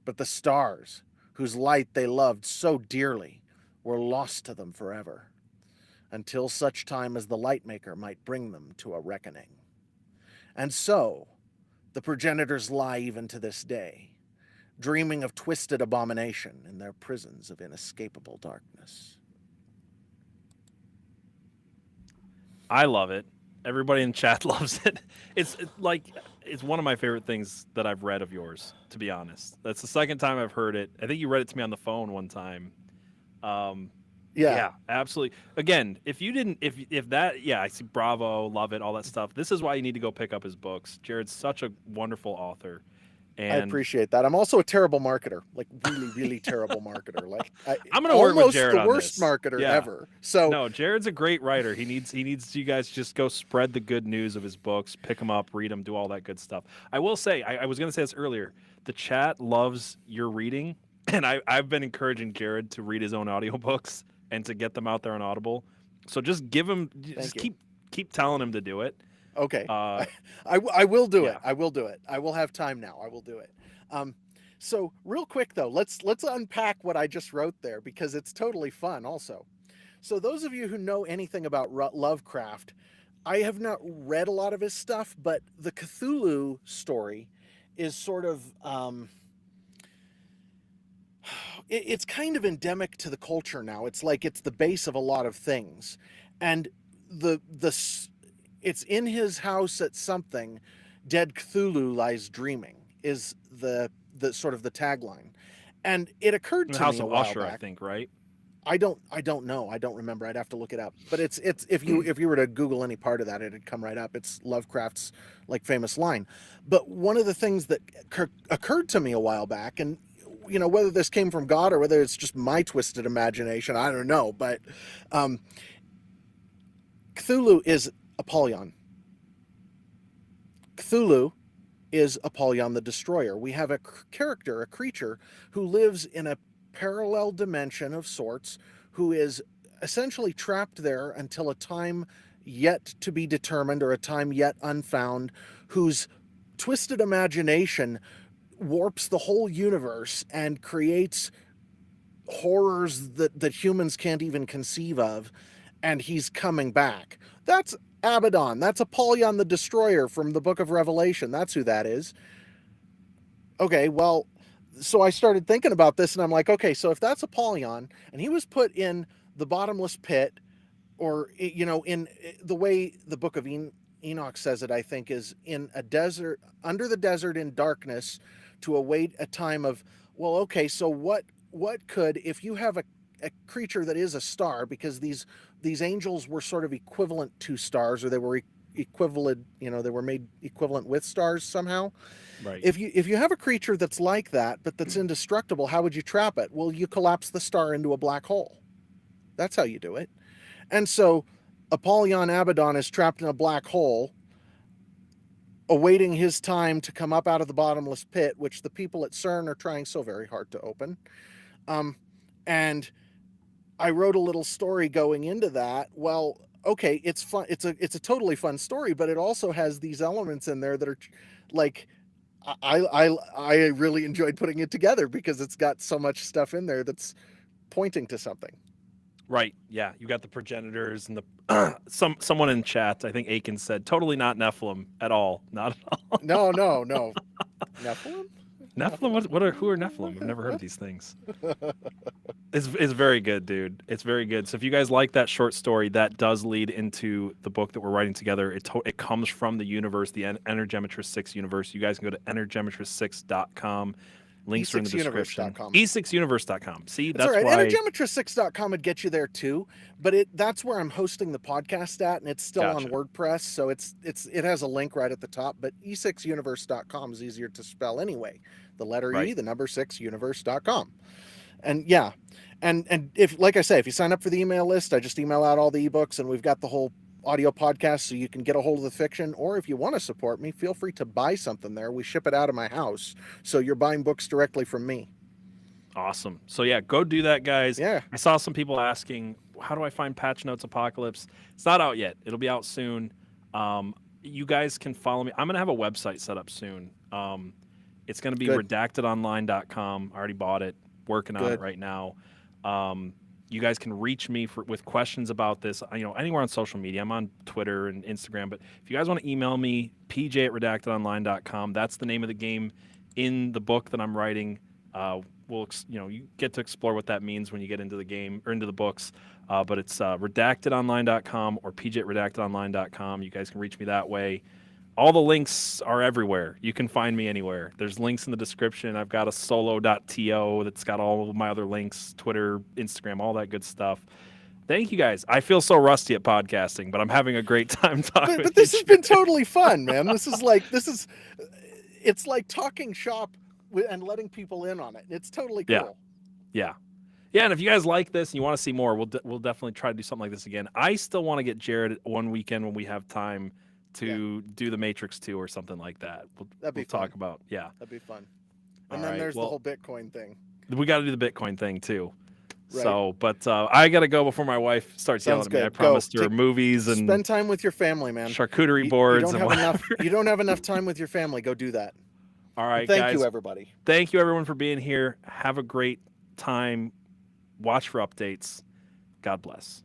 But the stars, whose light they loved so dearly, were lost to them forever, until such time as the Lightmaker might bring them to a reckoning. And so, the progenitors lie even to this day, dreaming of twisted abomination in their prisons of inescapable darkness. I love it. Everybody in chat loves it. It's one of my favorite things that I've read of yours, to be honest. That's the second time I've heard it. I think you read it to me on the phone one time. Yeah, absolutely. Again, if you didn't, if that, yeah, I see. Bravo, love it, all that stuff. This is why you need to go pick up his books. Jared's such a wonderful author, I and appreciate that. I'm also a terrible marketer, like really, really terrible marketer. Like I'm gonna work with almost Jared the on worst this. marketer Yeah. ever. So No, Jared's a great writer. He needs you guys to just go spread the good news of his books, pick them up, read them, do all that good stuff. I will say, I was gonna say this earlier. The chat loves your reading, and I've been encouraging Jared to read his own audiobooks and to get them out there on Audible. So just give him, just you. keep telling him to do it. Okay, Uh, I will do yeah. it. I will do it. I will have time now. I will do it. So real quick though, let's unpack what I just wrote there because it's totally fun. Also, so those of you who know anything about Lovecraft, I have not read a lot of his stuff, but the Cthulhu story is sort of it's kind of endemic to the culture now. It's like it's the base of a lot of things, and the it's in his house at something. Dead Cthulhu lies dreaming is the sort of the tagline, and it occurred In the to House me a of while Usher, I back. think, right? I don't know. I don't remember. I'd have to look it up. But it's if you were to Google any part of that, it'd come right up. It's Lovecraft's like famous line. But one of the things that occurred to me a while back, and you know whether this came from God or whether it's just my twisted imagination, I don't know. But Cthulhu is Apollyon. Cthulhu is Apollyon the Destroyer. We have a character, a creature, who lives in a parallel dimension of sorts, who is essentially trapped there until a time yet to be determined or a time yet unfound, whose twisted imagination warps the whole universe and creates horrors that humans can't even conceive of, and he's coming back. That's Abaddon. That's Apollyon the Destroyer from the Book of Revelation. That's who that is. Okay, well, so I started thinking about this, and I'm like, okay, so if that's Apollyon, and he was put in the bottomless pit, or, you know, in the way the Book of Enoch says it, I think, is in a desert, under the desert in darkness, to await a time of, well, okay, so what could, if you have a creature that is a star, because these angels were sort of equivalent to stars, or they were equivalent, they were made equivalent with stars somehow. Right. If you have a creature that's like that, but that's indestructible, how would you trap it? Well, you collapse the star into a black hole. That's how you do it. And so Apollyon Abaddon is trapped in a black hole, awaiting his time to come up out of the bottomless pit, which the people at CERN are trying so very hard to open. And I wrote a little story going into that. Well, okay, it's fun. It's a totally fun story, but it also has these elements in there that are like, I really enjoyed putting it together because it's got so much stuff in there that's pointing to something. Right. Yeah. You got the progenitors and the someone in chat, I think Aiken said, totally not Nephilim at all. Not at all. No. Nephilim? Nephilim? Who are Nephilim? I've never heard of these things. It's very good, dude. It's very good. So if you guys like that short story, that does lead into the book that we're writing together. It comes from the universe, the Energemetrix 6 universe. You guys can go to energemetrix6.com. Links are in the description. E6universe.com. See, that's all right. why Energemetrix6.com would get you there too, but that's where I'm hosting the podcast at, and it's still on WordPress, so it has a link right at the top. But E6universe.com is easier to spell anyway. The letter E, the number 6, universe.com. And yeah, and if, like I say, if you sign up for the email list, I just email out all the ebooks, and we've got the whole audio podcast, so you can get a hold of the fiction. Or if you want to support me, feel free to buy something there. We ship it out of my house, so you're buying books directly from me. Awesome. So yeah, go do that, guys. Yeah. I saw some people asking, how do I find Patch Notes Apocalypse? It's not out yet. It'll be out soon. You guys can follow me. I'm going to have a website set up soon. It's going to be redactedonline.com. I already bought it. Working on it right now. You guys can reach me with questions about this, anywhere on social media. I'm on Twitter and Instagram, but if you guys want to email me, pj@redactedonline.com. That's the name of the game in the book that I'm writing. You get to explore what that means when you get into the game or into the books. But it's redactedonline.com or pj@redactedonline.com. You guys can reach me that way. All the links are everywhere. You can find me anywhere. There's links in the description. I've got a solo.to that's got all of my other links, Twitter, Instagram, all that good stuff. Thank you, guys. I feel so rusty at podcasting, but I'm having a great time talking. But this has been totally fun, man. It's like talking shop and letting people in on it. It's totally cool. Yeah. And if you guys like this and you want to see more, we'll definitely try to do something like this again. I still want to get Jared one weekend when we have time to do the Matrix 2 or something like that. We'll talk about. That'd be fun. And then there's the whole Bitcoin thing. We got to do the Bitcoin thing too. Right. So, but I got to go before my wife starts yelling at me. I promised her movies and spend time with your family, man. Charcuterie boards. You don't have enough time with your family. Go do that. All right, guys. Thank you, everybody. Thank you, everyone, for being here. Have a great time. Watch for updates. God bless.